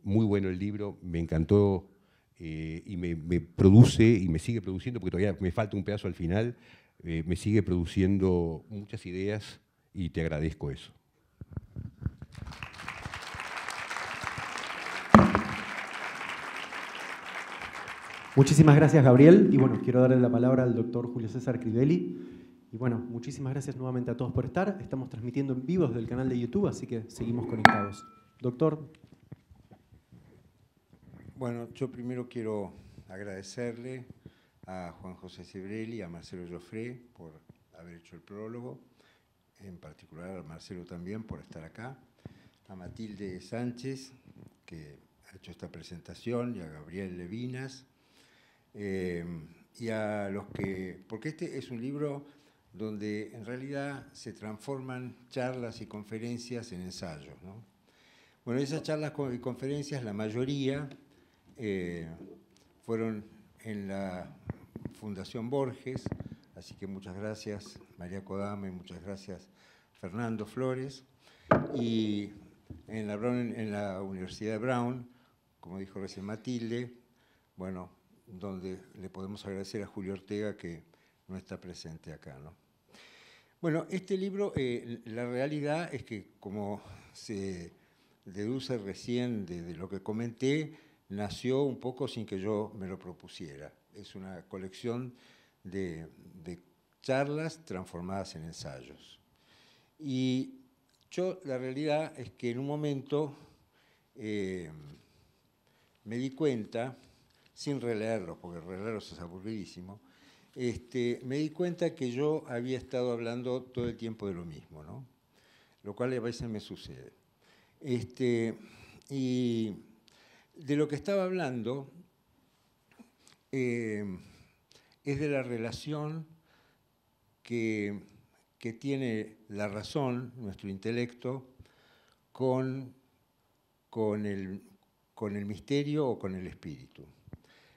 muy bueno el libro, me encantó y me produce y me sigue produciendo, porque todavía me falta un pedazo al final, me sigue produciendo muchas ideas y te agradezco eso. Muchísimas gracias, Gabriel. Y bueno, quiero darle la palabra al doctor Julio César Crivelli. Y bueno, muchísimas gracias nuevamente a todos por estar. Estamos transmitiendo en vivo desde el canal de YouTube, así que seguimos conectados. Doctor. Bueno, yo primero quiero agradecerle a Juan José Sebrelli, a Marcelo Joffre por haber hecho el prólogo, en particular a Marcelo también por estar acá, a Matilde Sánchez, que ha hecho esta presentación, y a Gabriel Levinas, y a los que... porque este es un libro donde en realidad se transforman charlas y conferencias en ensayos, ¿no? Bueno, esas charlas y conferencias, la mayoría fueron en la Fundación Borges, así que muchas gracias María Kodama y muchas gracias Fernando Flores, y en la Universidad de Brown, como dijo recién Matilde, bueno, donde le podemos agradecer a Julio Ortega que no está presente acá, ¿no? Bueno, este libro, la realidad es que, como se deduce recién de lo que comenté, nació un poco sin que yo me lo propusiera. Es una colección de charlas transformadas en ensayos. Y yo, la realidad es que en un momento me di cuenta, sin releerlos, porque releerlos es aburridísimo, me di cuenta que yo había estado hablando todo el tiempo de lo mismo, ¿no? Lo cual a veces me sucede. Y de lo que estaba hablando es de la relación que tiene la razón, nuestro intelecto, con el misterio o con el espíritu.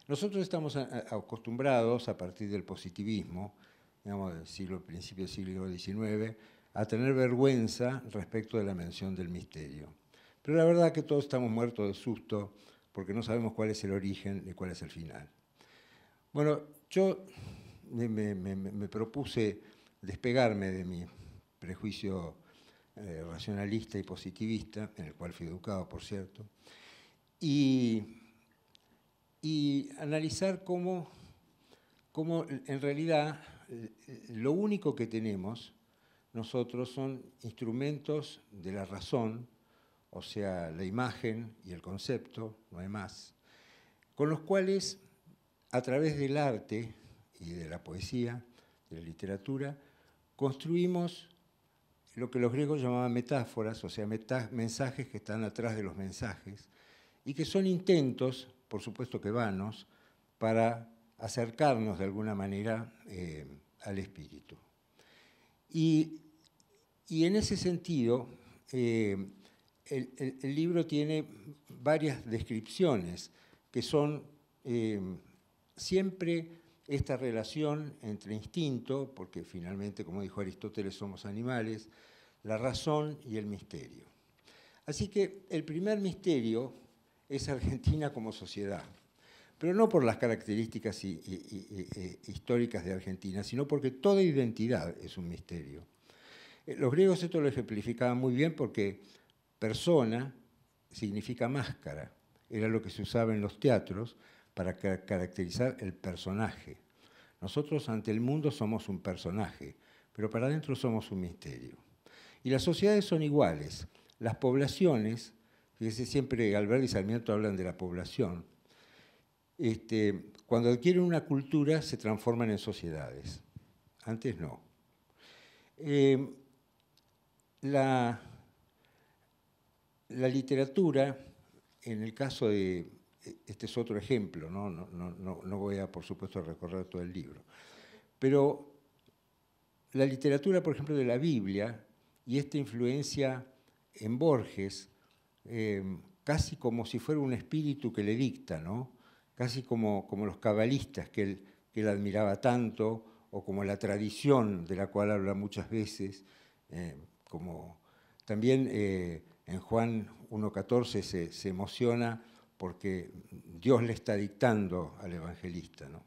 Nosotros estamos acostumbrados, a partir del positivismo, digamos, del principio del siglo XIX, a tener vergüenza respecto de la mención del misterio. Pero la verdad es que todos estamos muertos de susto porque no sabemos cuál es el origen y cuál es el final. Bueno, yo me propuse despegarme de mi prejuicio racionalista y positivista, en el cual fui educado, por cierto, y analizar cómo en realidad lo único que tenemos nosotros son instrumentos de la razón, o sea, la imagen y el concepto, no hay más, con los cuales, a través del arte y de la poesía, de la literatura, construimos lo que los griegos llamaban metáforas, o sea, mensajes que están atrás de los mensajes, y que son intentos, por supuesto que vanos, para acercarnos de alguna manera al espíritu. Y en ese sentido, el libro tiene varias descripciones que son siempre esta relación entre instinto, porque finalmente, como dijo Aristóteles, somos animales, la razón y el misterio. Así que el primer misterio es Argentina como sociedad, pero no por las características históricas de Argentina, sino porque toda identidad es un misterio. Los griegos esto lo ejemplificaban muy bien porque persona significa máscara, era lo que se usaba en los teatros para caracterizar el personaje. Nosotros ante el mundo somos un personaje, pero para adentro somos un misterio. Y las sociedades son iguales. Las poblaciones, fíjese, siempre Alberti y Sarmiento hablan de la población, cuando adquieren una cultura se transforman en sociedades. Antes no. La literatura, en el caso de, este es otro ejemplo, no voy a, por supuesto, recorrer todo el libro, pero la literatura, por ejemplo, de la Biblia y esta influencia en Borges, casi como si fuera un espíritu que le dicta, ¿no? Casi como los cabalistas que él admiraba tanto, o como la tradición de la cual habla muchas veces, como también en Juan 1.14 se emociona porque Dios le está dictando al evangelista, ¿no?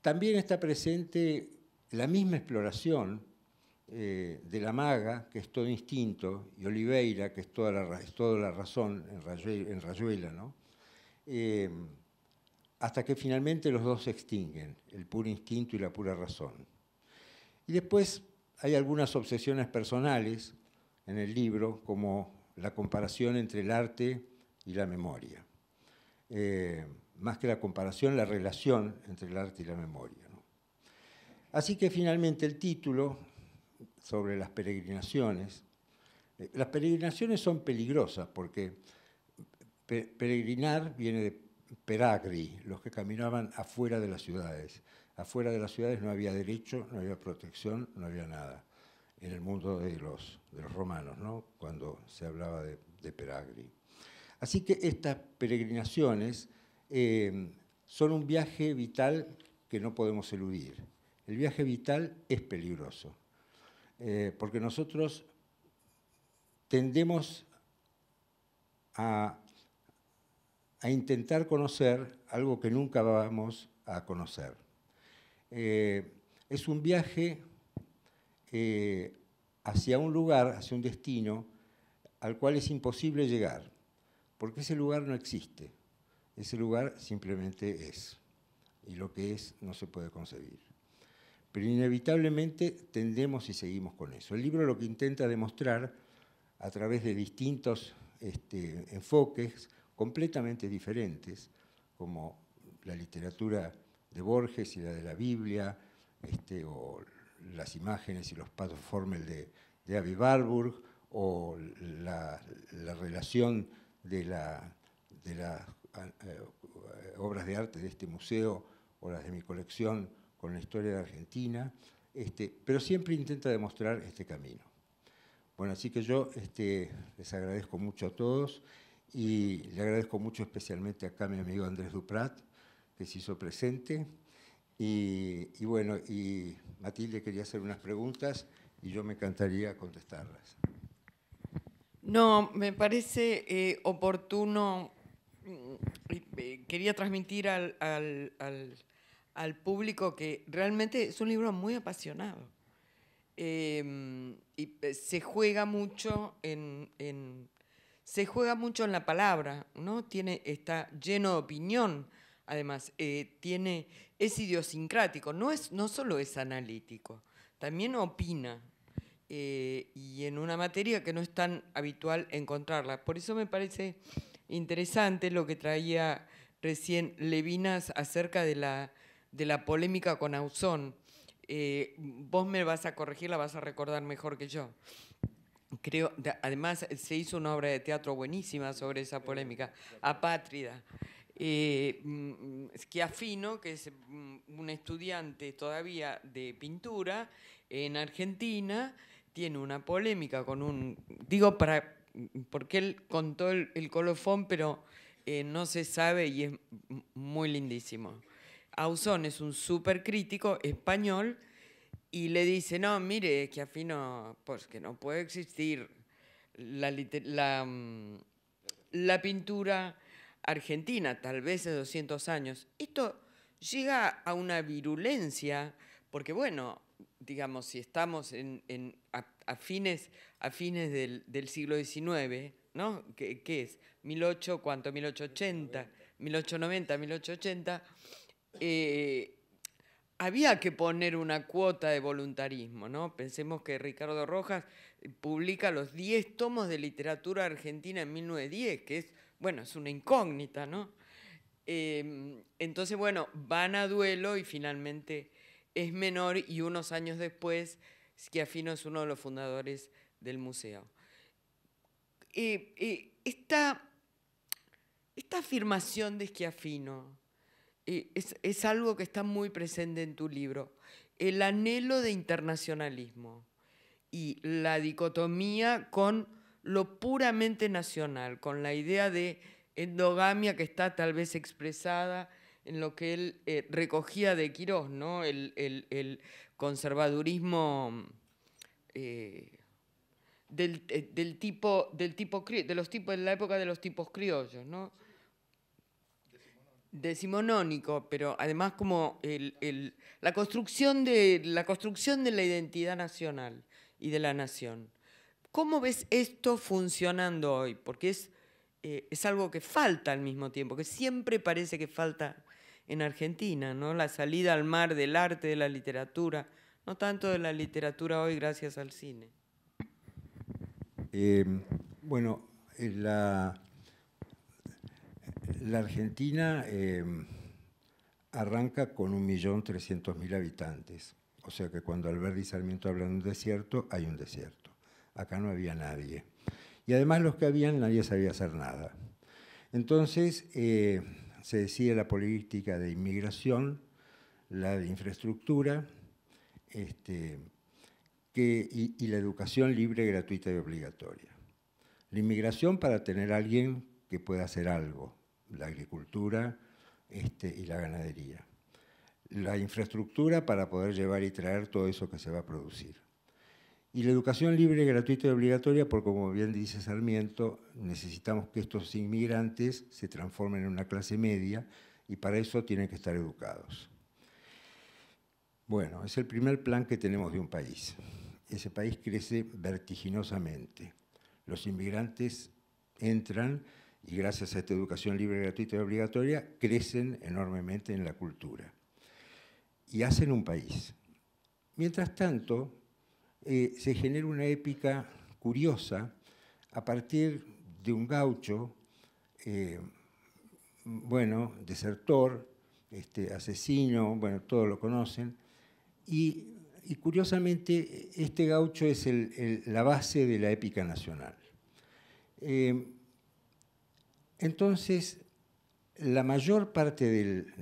También está presente la misma exploración de la maga, que es todo instinto, y Oliveira, que es toda la razón, en Rayuela, ¿no? Hasta que finalmente los dos se extinguen, el puro instinto y la pura razón. Y después hay algunas obsesiones personales en el libro, como la comparación entre el arte y la memoria. Más que la comparación, la relación entre el arte y la memoria, ¿no? Así que finalmente el título sobre las peregrinaciones son peligrosas porque peregrinar viene de peragri, los que caminaban afuera de las ciudades. Afuera de las ciudades no había derecho, no había protección, no había nada. En el mundo de los romanos, ¿no? Cuando se hablaba de peragri. Así que estas peregrinaciones son un viaje vital que no podemos eludir. El viaje vital es peligroso, porque nosotros tendemos a intentar conocer algo que nunca vamos a conocer. Es un viaje hacia un lugar, hacia un destino, al cual es imposible llegar, porque ese lugar no existe, ese lugar simplemente es, y lo que es no se puede concebir. Pero inevitablemente tendemos y seguimos con eso. El libro lo que intenta demostrar, a través de distintos enfoques completamente diferentes, como la literatura de Borges y la de la Biblia, o las imágenes y los pasos formel de Aby Warburg, o la relación de las obras de arte de este museo o las de mi colección con la historia de Argentina, pero siempre intenta demostrar este camino. Bueno, así que yo les agradezco mucho a todos y le agradezco mucho especialmente acá a mi amigo Andrés Duprat, que se hizo presente. Y bueno, y Matilde quería hacer unas preguntas y yo me encantaría contestarlas. No, me parece oportuno, quería transmitir al público que realmente es un libro muy apasionado. Y se juega mucho se juega mucho en la palabra, ¿no? Está lleno de opinión, además, es idiosincrático, no solo es analítico, también opina. Y en una materia que no es tan habitual encontrarla. Por eso me parece interesante lo que traía recién Levinas acerca de la polémica con Ausón. Vos me vas a corregir, la vas a recordar mejor que yo. Creo, además, se hizo una obra de teatro buenísima sobre esa polémica, Apátrida. Schiaffino, que es un estudiante todavía de pintura en Argentina, tiene una polémica con porque él contó el colofón, pero no se sabe y es muy lindísimo. Ausón es un súper crítico español y le dice, no, mire, Schiaffino, pues que no puede existir la pintura argentina, tal vez de 200 años. Esto llega a una virulencia, porque bueno, digamos, si estamos a fines del siglo XIX, ¿no? ¿Qué es? 1880, 1890, 1880, había que poner una cuota de voluntarismo, ¿no? Pensemos que Ricardo Rojas publica los 10 tomos de literatura argentina en 1910, que es una incógnita, ¿no? Entonces, bueno, van a duelo y finalmente es menor y unos años después Schiaffino es uno de los fundadores del museo. Esta afirmación de Schiaffino es algo que está muy presente en tu libro, el anhelo de internacionalismo y la dicotomía con lo puramente nacional, con la idea de endogamia que está tal vez expresada en lo que él recogía de Quirós, ¿no? El conservadurismo de la época de los tipos criollos, ¿no? Decimonónico, pero además como la construcción de la identidad nacional y de la nación. ¿Cómo ves esto funcionando hoy? Porque es algo que falta al mismo tiempo, que siempre parece que falta en Argentina, ¿no? La salida al mar del arte, de la literatura, no tanto de la literatura hoy gracias al cine. Bueno, la Argentina arranca con 1.300.000 habitantes. O sea que cuando Alberdi y Sarmiento hablan de un desierto, hay un desierto. Acá no había nadie. Y además los que habían, nadie sabía hacer nada. Entonces se decide la política de inmigración, la de infraestructura, y la educación libre, gratuita y obligatoria. La inmigración para tener a alguien que pueda hacer algo, la agricultura y la ganadería. La infraestructura para poder llevar y traer todo eso que se va a producir. Y la educación libre, gratuita y obligatoria, porque como bien dice Sarmiento, necesitamos que estos inmigrantes se transformen en una clase media y para eso tienen que estar educados. Bueno, es el primer plan que tenemos de un país. Ese país crece vertiginosamente. Los inmigrantes entran y gracias a esta educación libre, gratuita y obligatoria, crecen enormemente en la cultura y hacen un país. Mientras tanto, se genera una épica curiosa a partir de un gaucho, bueno, desertor, asesino, bueno, todos lo conocen, y curiosamente este gaucho es la base de la épica nacional. Entonces, la mayor parte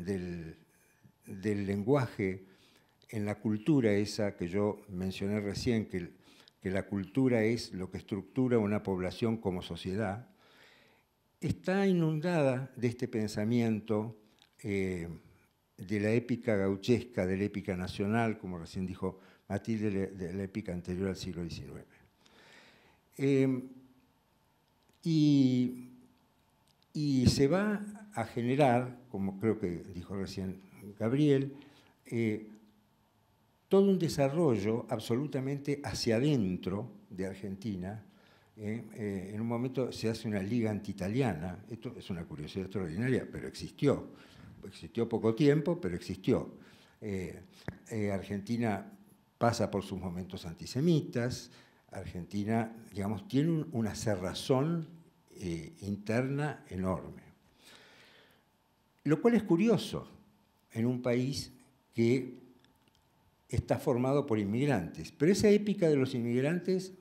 del lenguaje en la cultura esa que yo mencioné recién, que la cultura es lo que estructura una población como sociedad, está inundada de este pensamiento de la épica gauchesca, de la épica nacional, como recién dijo Matilde, de la épica anterior al siglo XIX. Y se va a generar, como creo que dijo recién Gabriel, todo un desarrollo absolutamente hacia adentro de Argentina. En un momento se hace una liga anti-italiana. Esto es una curiosidad extraordinaria, pero existió. Existió poco tiempo, pero existió. Argentina pasa por sus momentos antisemitas. Argentina, digamos, tiene una cerrazón interna enorme. Lo cual es curioso en un país que está formado por inmigrantes. Pero esa épica de los inmigrantes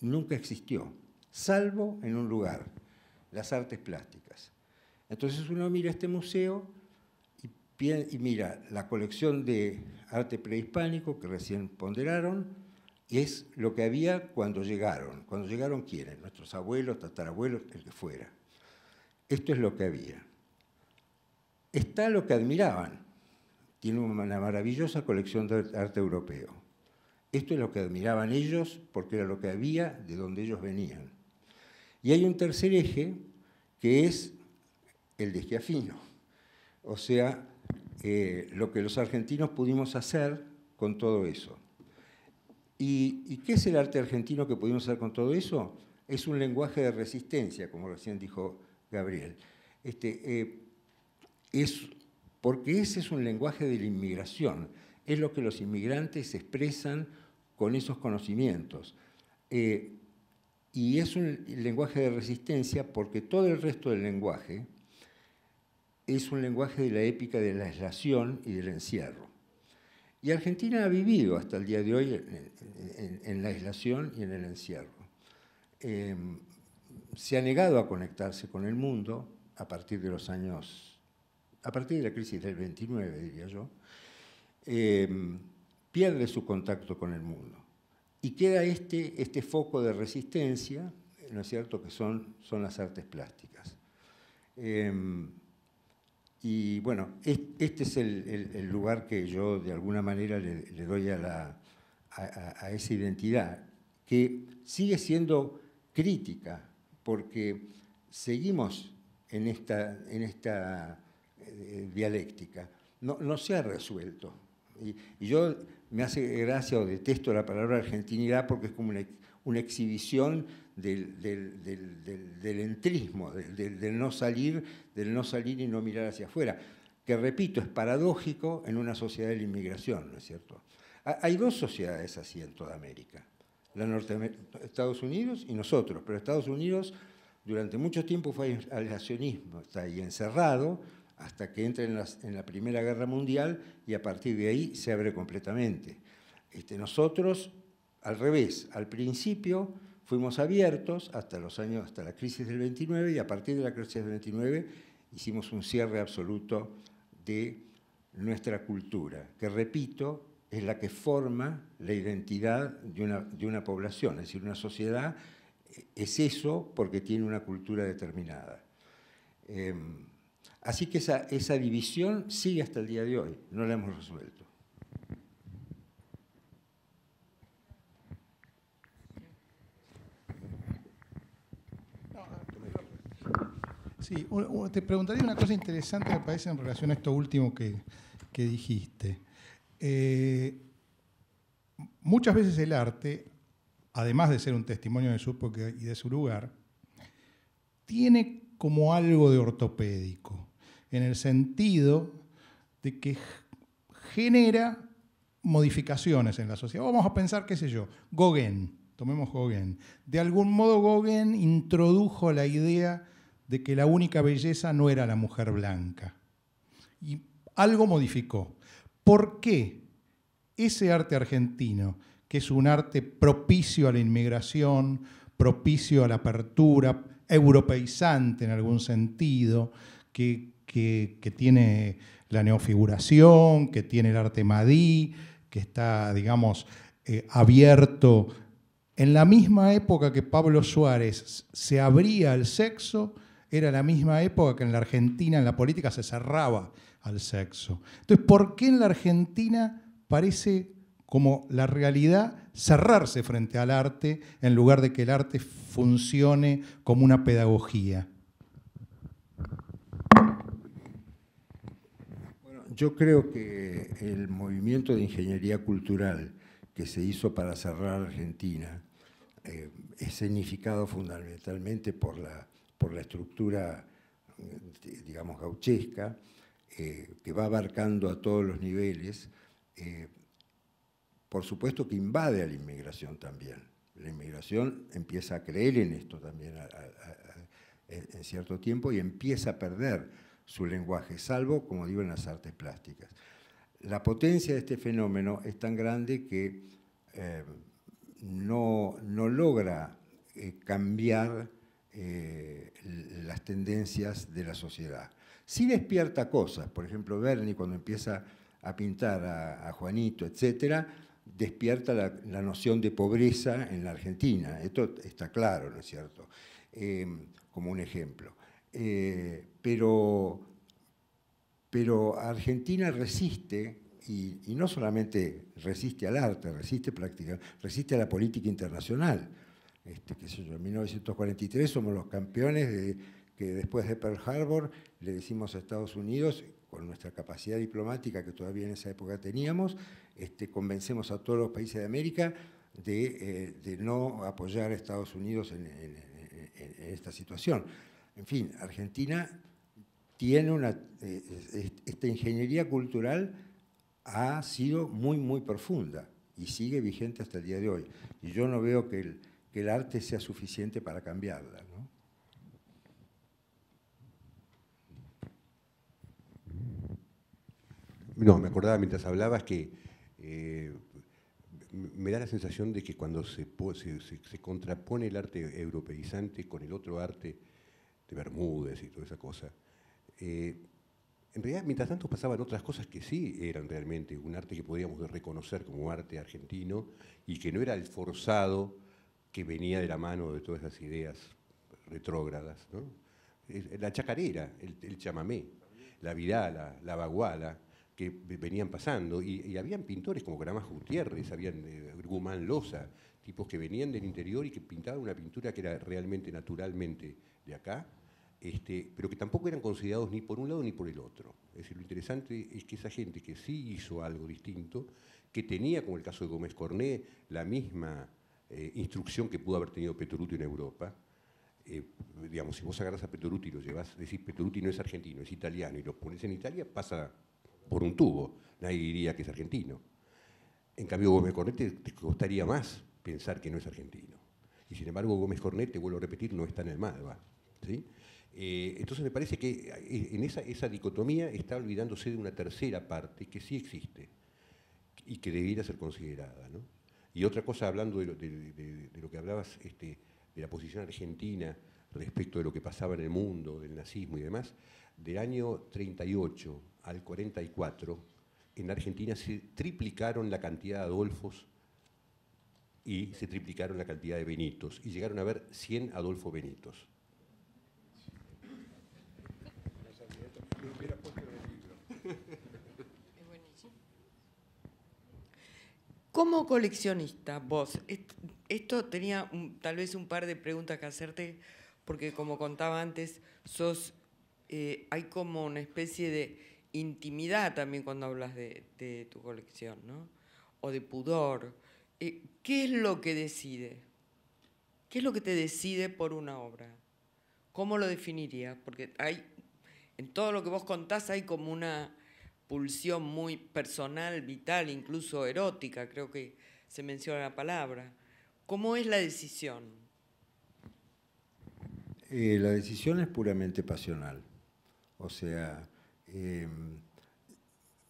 nunca existió, salvo en un lugar, las artes plásticas. Entonces uno mira este museo y mira la colección de arte prehispánico que recién ponderaron, y es lo que había cuando llegaron. Cuando llegaron, ¿quiénes? Nuestros abuelos, tatarabuelos, el que fuera. Esto es lo que había. Está lo que admiraban. Tiene una maravillosa colección de arte europeo. Esto es lo que admiraban ellos porque era lo que había de donde ellos venían. Y hay un tercer eje que es el de Schiaffino. O sea, lo que los argentinos pudimos hacer con todo eso. ¿Y qué es el arte argentino que pudimos hacer con todo eso? Es un lenguaje de resistencia, como recién dijo Gabriel. Porque ese es un lenguaje de la inmigración. Es lo que los inmigrantes expresan con esos conocimientos. Y es un lenguaje de resistencia porque todo el resto del lenguaje es un lenguaje de la épica de la aislación y del encierro. Y Argentina ha vivido hasta el día de hoy en la aislación y en el encierro. Se ha negado a conectarse con el mundo a partir de los años, a partir de la crisis del 29, diría yo. Pierde su contacto con el mundo. Y queda este foco de resistencia, ¿no es cierto?, que son las artes plásticas. Y bueno, este es el lugar que yo de alguna manera le doy a esa identidad, que sigue siendo crítica, porque seguimos en esta dialéctica. No se ha resuelto. Y yo me hace gracia o detesto la palabra argentinidad porque es como una exhibición del entrismo, del no salir y no mirar hacia afuera, que repito, es paradójico en una sociedad de la inmigración, ¿no es cierto? Hay dos sociedades así en toda América, Estados Unidos y nosotros, pero Estados Unidos durante mucho tiempo fue aislacionismo, está ahí encerrado, hasta que entra en la Primera Guerra Mundial y a partir de ahí se abre completamente. Nosotros, al revés, al principio fuimos abiertos hasta la crisis del 29 y a partir de la crisis del 29 hicimos un cierre absoluto de nuestra cultura, que repito, es la que forma la identidad de una población, es decir, una sociedad es eso porque tiene una cultura determinada. Así que esa división sigue hasta el día de hoy, no la hemos resuelto. Sí, te preguntaría una cosa interesante, me parece, en relación a esto último que dijiste. Muchas veces el arte, además de ser un testimonio de su época y de su lugar, tiene como algo de ortopédico, en el sentido de que genera modificaciones en la sociedad. Vamos a pensar, qué sé yo, Gauguin. tomemos Gauguin. De algún modo Gauguin introdujo la idea de que la única belleza no era la mujer blanca. Y algo modificó. ¿Por qué ese arte argentino, que es un arte propicio a la inmigración, propicio a la apertura, europeizante en algún sentido, que tiene la neofiguración, que tiene el arte madí, que está, digamos, abierto en la misma época que Pablo Suárez se abría al sexo, era la misma época que en la Argentina, en la política, se cerraba al sexo. Entonces, ¿por qué en la Argentina parece como la realidad cerrarse frente al arte en lugar de que el arte funcione como una pedagogía? Bueno, yo creo que el movimiento de ingeniería cultural que se hizo para cerrar Argentina es significado fundamentalmente por la estructura, digamos, gauchesca, que va abarcando a todos los niveles. Por supuesto que invade a la inmigración también. La inmigración empieza a creer en esto también en cierto tiempo y empieza a perder su lenguaje, salvo, como digo, en las artes plásticas. La potencia de este fenómeno es tan grande que no logra cambiar las tendencias de la sociedad. Sí despierta cosas, por ejemplo, Berni cuando empieza a pintar a Juanito, etcétera, despierta la noción de pobreza en la Argentina. Esto está claro, ¿no es cierto? Como un ejemplo. Pero Argentina resiste, y no solamente resiste al arte, resiste a la política internacional. Qué sé yo, en 1943 somos los campeones que después de Pearl Harbor le decimos a Estados Unidos, con nuestra capacidad diplomática que todavía en esa época teníamos, convencemos a todos los países de América de no apoyar a Estados Unidos en esta situación. En fin, Argentina tiene esta ingeniería cultural ha sido muy, muy profunda y sigue vigente hasta el día de hoy. Y yo no veo que el arte sea suficiente para cambiarla, ¿no? No, me acordaba mientras hablabas que me da la sensación de que cuando se contrapone el arte europeizante con el otro arte de Bermúdez y toda esa cosa, en realidad, mientras tanto pasaban otras cosas que sí eran realmente un arte que podíamos reconocer como arte argentino y que no era el forzado que venía de la mano de todas esas ideas retrógradas, ¿no? La chacarera, el chamamé, la virala, la baguala, que venían pasando, y habían pintores como Gramajo Gutiérrez, habían Guzmán Loza, tipos que venían del interior y que pintaban una pintura que era realmente naturalmente de acá, pero que tampoco eran considerados ni por un lado ni por el otro. Es decir, lo interesante es que esa gente que sí hizo algo distinto, que tenía, como el caso de Gómez Cornet, la misma instrucción que pudo haber tenido Pettoruti en Europa. Digamos, si vos agarrás a Pettoruti y lo llevas, decís Pettoruti no es argentino, es italiano, y lo pones en Italia, pasa por un tubo, nadie diría que es argentino. En cambio, Gómez Cornet te costaría más pensar que no es argentino. Y sin embargo, Gómez Cornet, te vuelvo a repetir, no está en el Malva, ¿sí? Entonces me parece que en esa dicotomía está olvidándose de una tercera parte que sí existe y que debiera ser considerada, ¿no? Y otra cosa, hablando de lo que hablabas, de la posición argentina respecto de lo que pasaba en el mundo, del nazismo y demás, del año 38 al 44, en Argentina se triplicaron la cantidad de Adolfos y se triplicaron la cantidad de Benitos, y llegaron a haber 100 Adolfo Benitos. Como coleccionista, vos, esto tenía tal vez un par de preguntas que hacerte, porque como contaba antes, hay como una especie de intimidad también cuando hablas de tu colección, ¿no? O de pudor. ¿Qué es lo que decide? ¿Qué es lo que te decide por una obra? ¿Cómo lo definirías? Porque en todo lo que vos contás hay como una pulsión muy personal, vital, incluso erótica, creo que se menciona la palabra. ¿Cómo es la decisión? La decisión es puramente pasional. O sea,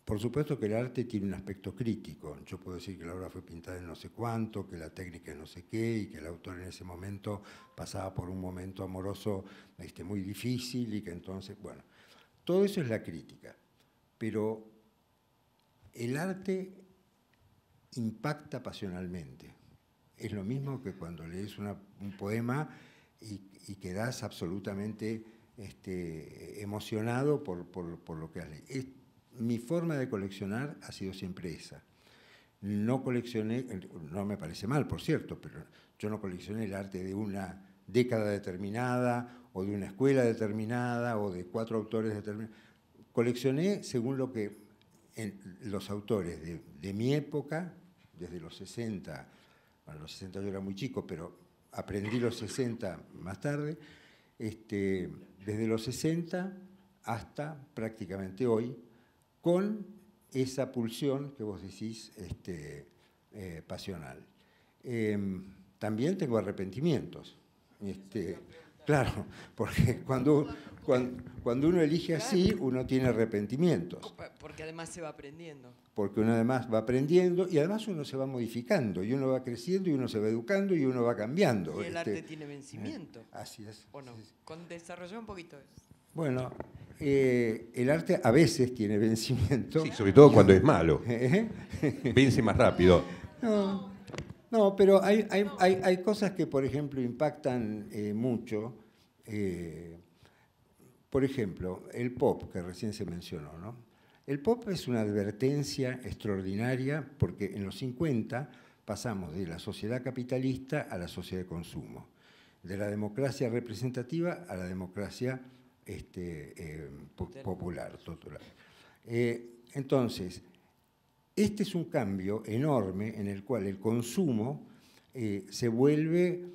por supuesto que el arte tiene un aspecto crítico. Yo puedo decir que la obra fue pintada en no sé cuánto, que la técnica es no sé qué, y que el autor en ese momento pasaba por un momento amoroso muy difícil, y que entonces, bueno, todo eso es la crítica. Pero el arte impacta pasionalmente. Es lo mismo que cuando lees un poema y quedás absolutamente emocionado por lo que has leído. Mi forma de coleccionar ha sido siempre esa. No coleccioné, no me parece mal, por cierto, pero yo no coleccioné el arte de una década determinada, o de una escuela determinada, o de 4 autores determinados. Coleccioné según lo que los autores de mi época, desde los 60, bueno, los 60 yo era muy chico, pero aprendí los 60 más tarde, desde los 60 hasta prácticamente hoy, con esa pulsión que vos decís pasional. También tengo arrepentimientos. Claro, porque cuando uno elige así, uno tiene arrepentimientos. Porque además se va aprendiendo. Porque uno además va aprendiendo y además uno se va modificando, y uno va creciendo, y uno se va educando, y uno va cambiando. Y el arte tiene vencimiento. Así es. Bueno, desarrollá un poquito eso. Bueno, el arte a veces tiene vencimiento. Sí, sobre todo cuando es malo. Vence más rápido. No, pero hay cosas que, por ejemplo, impactan mucho. Por ejemplo, el pop, que recién se mencionó, ¿no? El pop es una advertencia extraordinaria porque en los 50 pasamos de la sociedad capitalista a la sociedad de consumo, de la democracia representativa a la democracia popular. Entonces, este es un cambio enorme en el cual el consumo se vuelve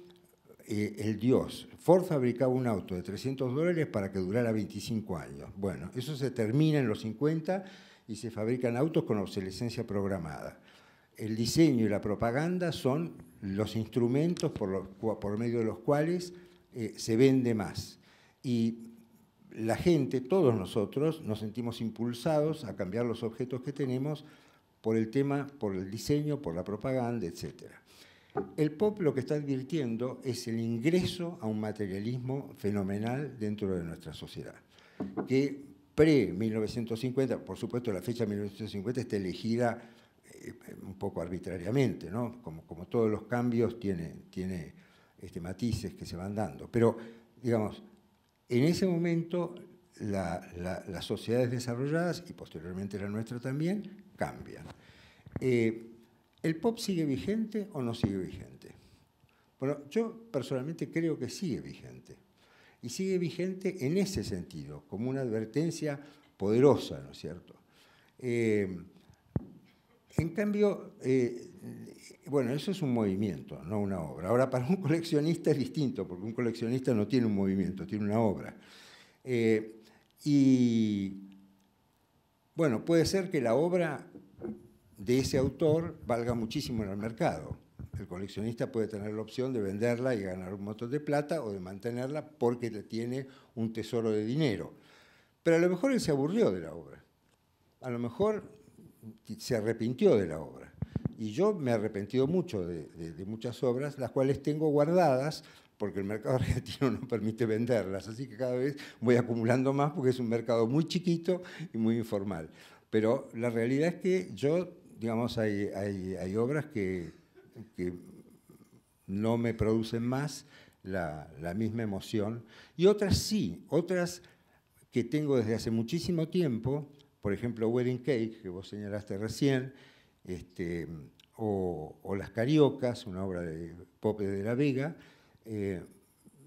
el dios. Ford fabricaba un auto de $300 para que durara 25 años. Bueno, eso se termina en los 50 y se fabrican autos con obsolescencia programada. El diseño y la propaganda son los instrumentos por medio de los cuales se vende más. Y la gente, todos nosotros, nos sentimos impulsados a cambiar los objetos que tenemos por el tema, por el diseño, por la propaganda, etc. El pop lo que está advirtiendo es el ingreso a un materialismo fenomenal dentro de nuestra sociedad, que pre-1950, por supuesto la fecha 1950 está elegida un poco arbitrariamente, ¿no? Como todos los cambios tiene matices que se van dando, pero digamos, en ese momento las sociedades desarrolladas, y posteriormente la nuestra también, cambian. ¿El pop sigue vigente o no sigue vigente? Bueno, yo personalmente creo que sigue vigente. Y sigue vigente en ese sentido, como una advertencia poderosa, ¿no es cierto? En cambio, bueno, eso es un movimiento, no una obra. Ahora, para un coleccionista es distinto, porque un coleccionista no tiene un movimiento, tiene una obra. Y, bueno, puede ser que la obra de ese autor valga muchísimo en el mercado. El coleccionista puede tener la opción de venderla y ganar un montón de plata, o de mantenerla porque tiene un tesoro de dinero. Pero a lo mejor él se aburrió de la obra. A lo mejor se arrepintió de la obra. Y yo me he arrepentido mucho de muchas obras, las cuales tengo guardadas porque el mercado argentino no permite venderlas. Así que cada vez voy acumulando más porque es un mercado muy chiquito y muy informal. Pero la realidad es que yo, digamos, hay obras que no me producen más la misma emoción. Y otras sí, otras que tengo desde hace muchísimo tiempo, por ejemplo, Wedding Cake, que vos señalaste recién, o Las Cariocas, una obra de Pope de la Vega,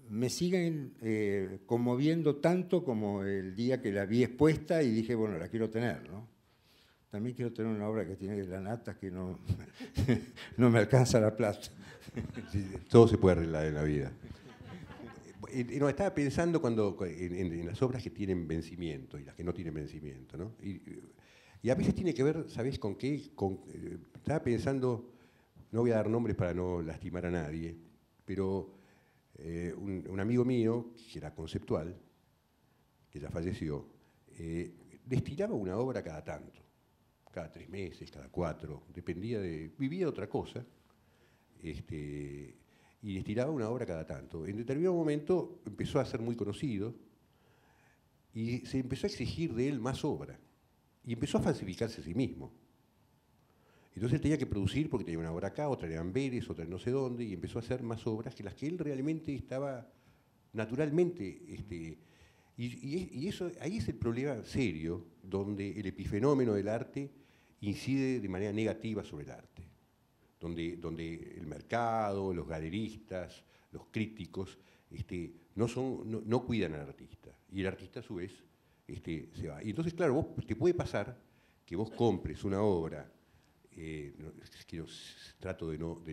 me siguen conmoviendo tanto como el día que la vi expuesta y dije, bueno, la quiero tener, ¿no? También quiero tener una obra que tiene granatas que no, no me alcanza la plata. Sí, todo se puede arreglar en la vida. No, estaba pensando en las obras que tienen vencimiento y las que no tienen vencimiento, ¿no? Y a veces tiene que ver, ¿sabés con qué? Estaba pensando, no voy a dar nombres para no lastimar a nadie, pero un amigo mío, que era conceptual, que ya falleció, destinaba una obra cada tanto, cada 3 meses, cada 4, dependía vivía de otra cosa, y destinaba una obra cada tanto. En determinado momento empezó a ser muy conocido y se empezó a exigir de él más obra, y empezó a falsificarse a sí mismo. Entonces él tenía que producir porque tenía una obra acá, otra en Amberes, otra en no sé dónde, y empezó a hacer más obras que las que él realmente estaba naturalmente. Y eso, ahí es el problema serio, donde el epifenómeno del arte incide de manera negativa sobre el arte, donde el mercado, los galeristas, los críticos, no cuidan al artista, y el artista a su vez se va. Y entonces, claro, te puede pasar que vos compres una obra. Trato de no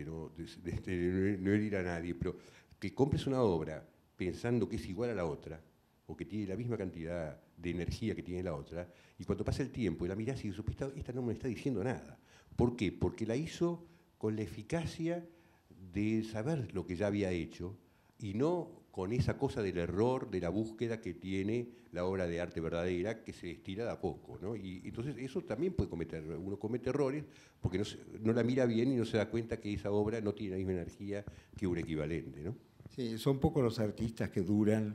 herir a nadie, pero que compres una obra pensando que es igual a la otra, o que tiene la misma cantidad de energía que tiene la otra, y cuando pasa el tiempo y la mirás y dices, esta no me está diciendo nada. ¿Por qué? Porque la hizo con la eficacia de saber lo que ya había hecho, y no con esa cosa del error, de la búsqueda que tiene la obra de arte verdadera, que se estira de a poco, ¿no? Y entonces eso también uno comete errores porque no la mira bien y no se da cuenta que esa obra no tiene la misma energía que un equivalente, ¿no? Sí, son pocos los artistas que duran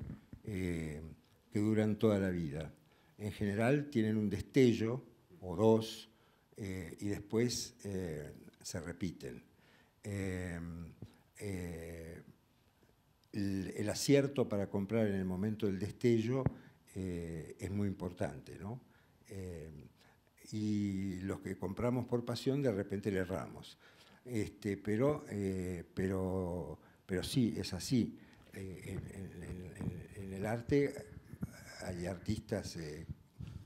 toda la vida. En general tienen un destello o dos y después se repiten. El acierto para comprar en el momento del destello es muy importante, ¿no? Y los que compramos por pasión de repente le erramos. Pero sí, es así. En el arte hay artistas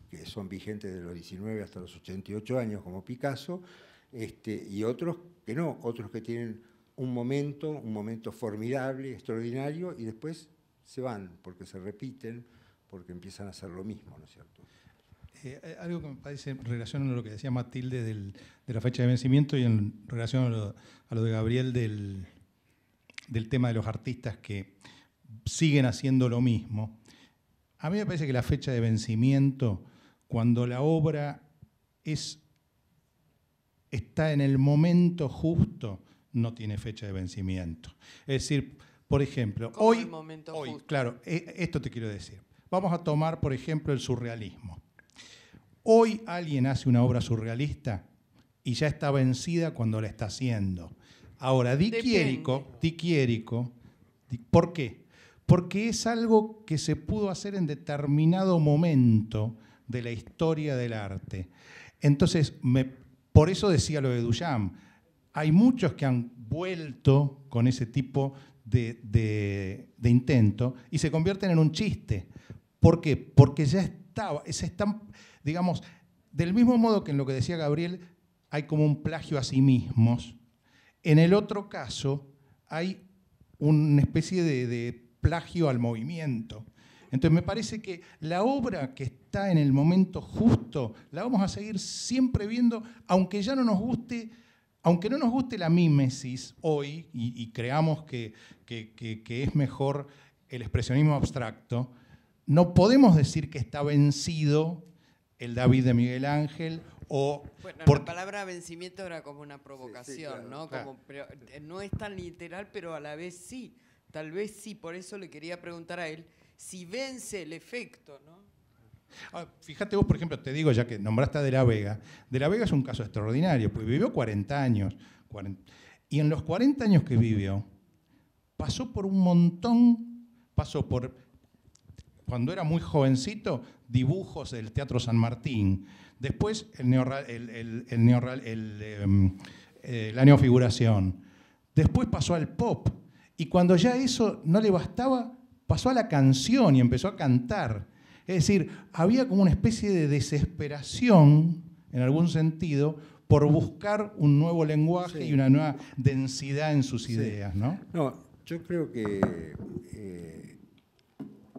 que son vigentes de los 19 hasta los 88 años, como Picasso, y otros que no, otros que tienen un momento formidable, extraordinario, y después se van, porque se repiten, porque empiezan a hacer lo mismo, ¿no es cierto? Algo que me parece en relación a lo que decía Matilde de la fecha de vencimiento y en relación a lo de Gabriel del tema de los artistas que siguen haciendo lo mismo. A mí me parece que la fecha de vencimiento, cuando la obra está en el momento justo, no tiene fecha de vencimiento. Es decir, por ejemplo, hoy, claro, esto te quiero decir. Vamos a tomar, por ejemplo, el surrealismo. Hoy alguien hace una obra surrealista y ya está vencida cuando la está haciendo. Ahora, Di Chirico, ¿por qué? Porque es algo que se pudo hacer en determinado momento de la historia del arte. Entonces, por eso decía lo de Duchamp. Hay muchos que han vuelto con ese tipo de intento y se convierten en un chiste. ¿Por qué? Porque ya están, digamos, del mismo modo que en lo que decía Gabriel, hay como un plagio a sí mismos. En el otro caso, hay una especie de plagio al movimiento. Entonces me parece que la obra que está en el momento justo, la vamos a seguir siempre viendo, aunque ya no nos guste. Aunque no nos guste la mímesis hoy y creamos que es mejor el expresionismo abstracto, no podemos decir que está vencido el David de Miguel Ángel o... Bueno, la palabra vencimiento era como una provocación, sí, claro, ¿no? Claro. Claro. Pero no es tan literal, pero a la vez sí. Tal vez sí, por eso le quería preguntar a él si vence el efecto, ¿no? Fíjate vos, por ejemplo, te digo, ya que nombraste a De la Vega es un caso extraordinario, porque vivió 40 años. Y en los 40 años que vivió, pasó por un montón, pasó por, cuando era muy jovencito, dibujos del Teatro San Martín, después la neofiguración, después pasó al pop, y cuando ya eso no le bastaba, pasó a la canción y empezó a cantar. Es decir, había como una especie de desesperación, en algún sentido, por buscar un nuevo lenguaje y una nueva densidad en sus ideas, ¿no? No, yo creo que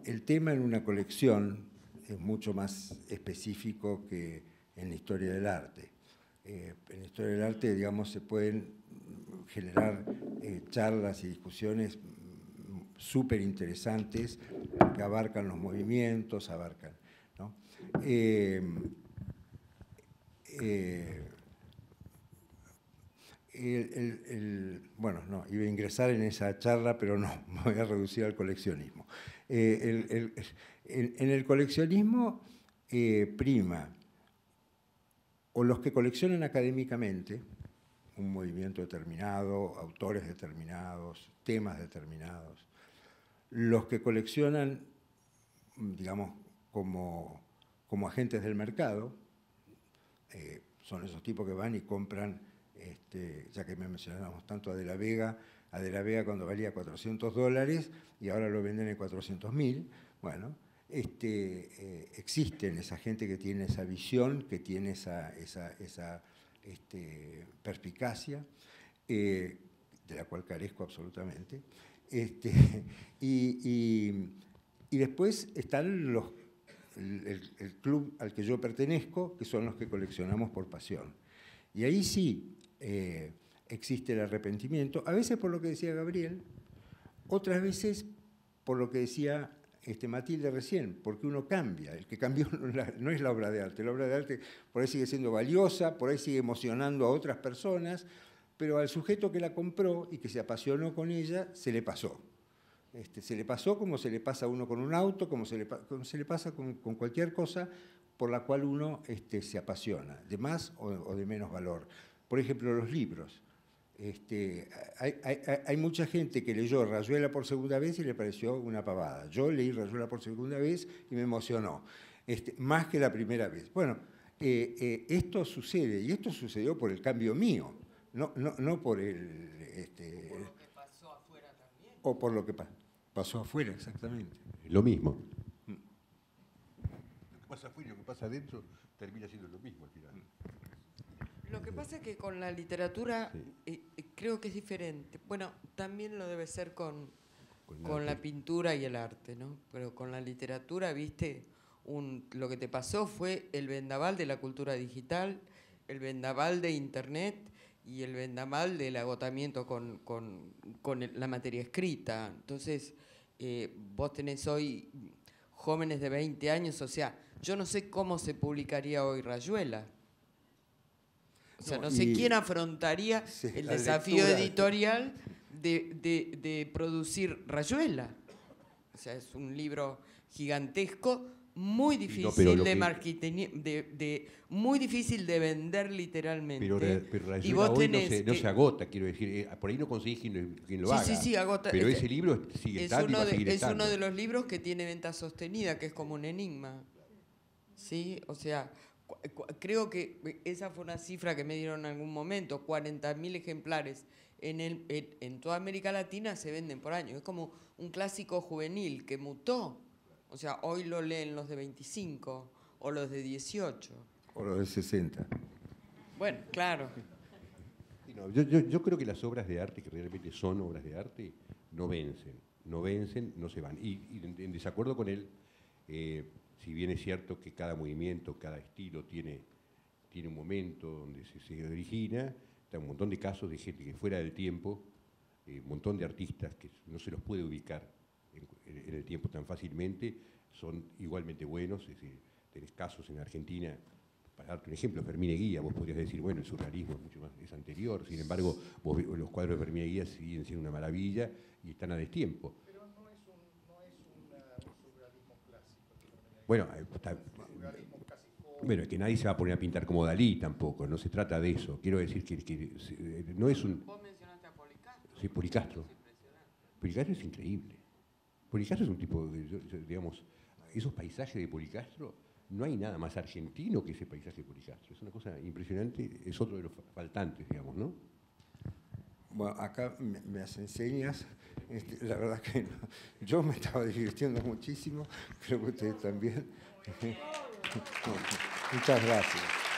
el tema en una colección es mucho más específico que en la historia del arte. En la historia del arte, digamos, se pueden generar charlas y discusiones súper interesantes que abarcan los movimientos, abarcan, ¿no? Bueno, no, iba a ingresar en esa charla, pero no, me voy a reducir al coleccionismo. En el coleccionismo prima o los que coleccionan académicamente un movimiento determinado, autores determinados, temas determinados, los que coleccionan, digamos, como agentes del mercado, son esos tipos que van y compran, ya que me mencionábamos tanto a De la Vega cuando valía $400 y ahora lo venden en 400.000, bueno, existen esa gente que tiene esa visión, que tiene esa perspicacia, de la cual carezco absolutamente. Y después están el club al que yo pertenezco, que son los que coleccionamos por pasión. Y ahí sí existe el arrepentimiento, a veces por lo que decía Gabriel, otras veces por lo que decía Matilde recién, porque uno cambia. El que cambió no es la obra de arte. La obra de arte por ahí sigue siendo valiosa, por ahí sigue emocionando a otras personas, pero al sujeto que la compró y que se apasionó con ella, se le pasó. Se le pasó como se le pasa a uno con un auto, como se le pasa con cualquier cosa por la cual uno se apasiona, de más o de menos valor. Por ejemplo, los libros. Hay mucha gente que leyó Rayuela por segunda vez y le pareció una pavada. Yo leí Rayuela por segunda vez y me emocionó, más que la primera vez. Bueno, esto sucede, y esto sucedió por el cambio mío, no por el... por lo que pasó afuera también. O por lo que pasó afuera, exactamente. Lo mismo. Lo que pasa afuera y lo que pasa adentro termina siendo lo mismo al final. Lo que pasa es que con la literatura creo que es diferente. Bueno, también lo debe ser con la pintura y el arte, ¿no? Pero con la literatura, viste, lo que te pasó fue el vendaval de la cultura digital, el vendaval de Internet y el vendaval del agotamiento con la materia escrita. Entonces, vos tenés hoy jóvenes de 20 años, o sea, yo no sé cómo se publicaría hoy Rayuela. O sea, no sé quién afrontaría el desafío editorial de producir Rayuela. O sea, es un libro gigantesco, muy difícil muy difícil de vender literalmente. Pero Rayuela y vos hoy no se agota, quiero decir, por ahí no conseguís quien lo haga. Sí, agota. Pero ese libro sigue estando y va a seguir estando. Es uno de los libros que tiene venta sostenida, que es como un enigma. ¿Sí? O sea, creo que esa fue una cifra que me dieron en algún momento, 40.000 ejemplares en toda América Latina se venden por año. Es como un clásico juvenil que mutó. O sea, hoy lo leen los de 25 o los de 18. O los de 60. Bueno, claro. Yo creo que las obras de arte, que realmente son obras de arte, no vencen, no se van. Y en desacuerdo con él, si bien es cierto que cada movimiento, cada estilo tiene un momento donde se origina, está un montón de casos de gente que fuera del tiempo, un montón de artistas que no se los puede ubicar en el tiempo tan fácilmente, son igualmente buenos. Tenés casos en Argentina, para darte un ejemplo, Fermín Eguía, vos podrías decir, bueno, el surrealismo es anterior, sin embargo, los cuadros de Fermín Eguía siguen siendo una maravilla y están a destiempo. Pero no es un surrealismo clásico. Bueno, es que nadie se va a poner a pintar como Dalí tampoco, no se trata de eso. Quiero decir que no es un... Vos mencionaste a Policastro. Sí, Policastro. Policastro es increíble. Policastro es un tipo, digamos, esos paisajes de Policastro, no hay nada más argentino que ese paisaje de Policastro. Es una cosa impresionante, es otro de los faltantes, digamos, ¿no? Bueno, acá me hacen señas. La verdad que no. Yo me estaba divirtiendo muchísimo, creo que ustedes también. Muchas gracias.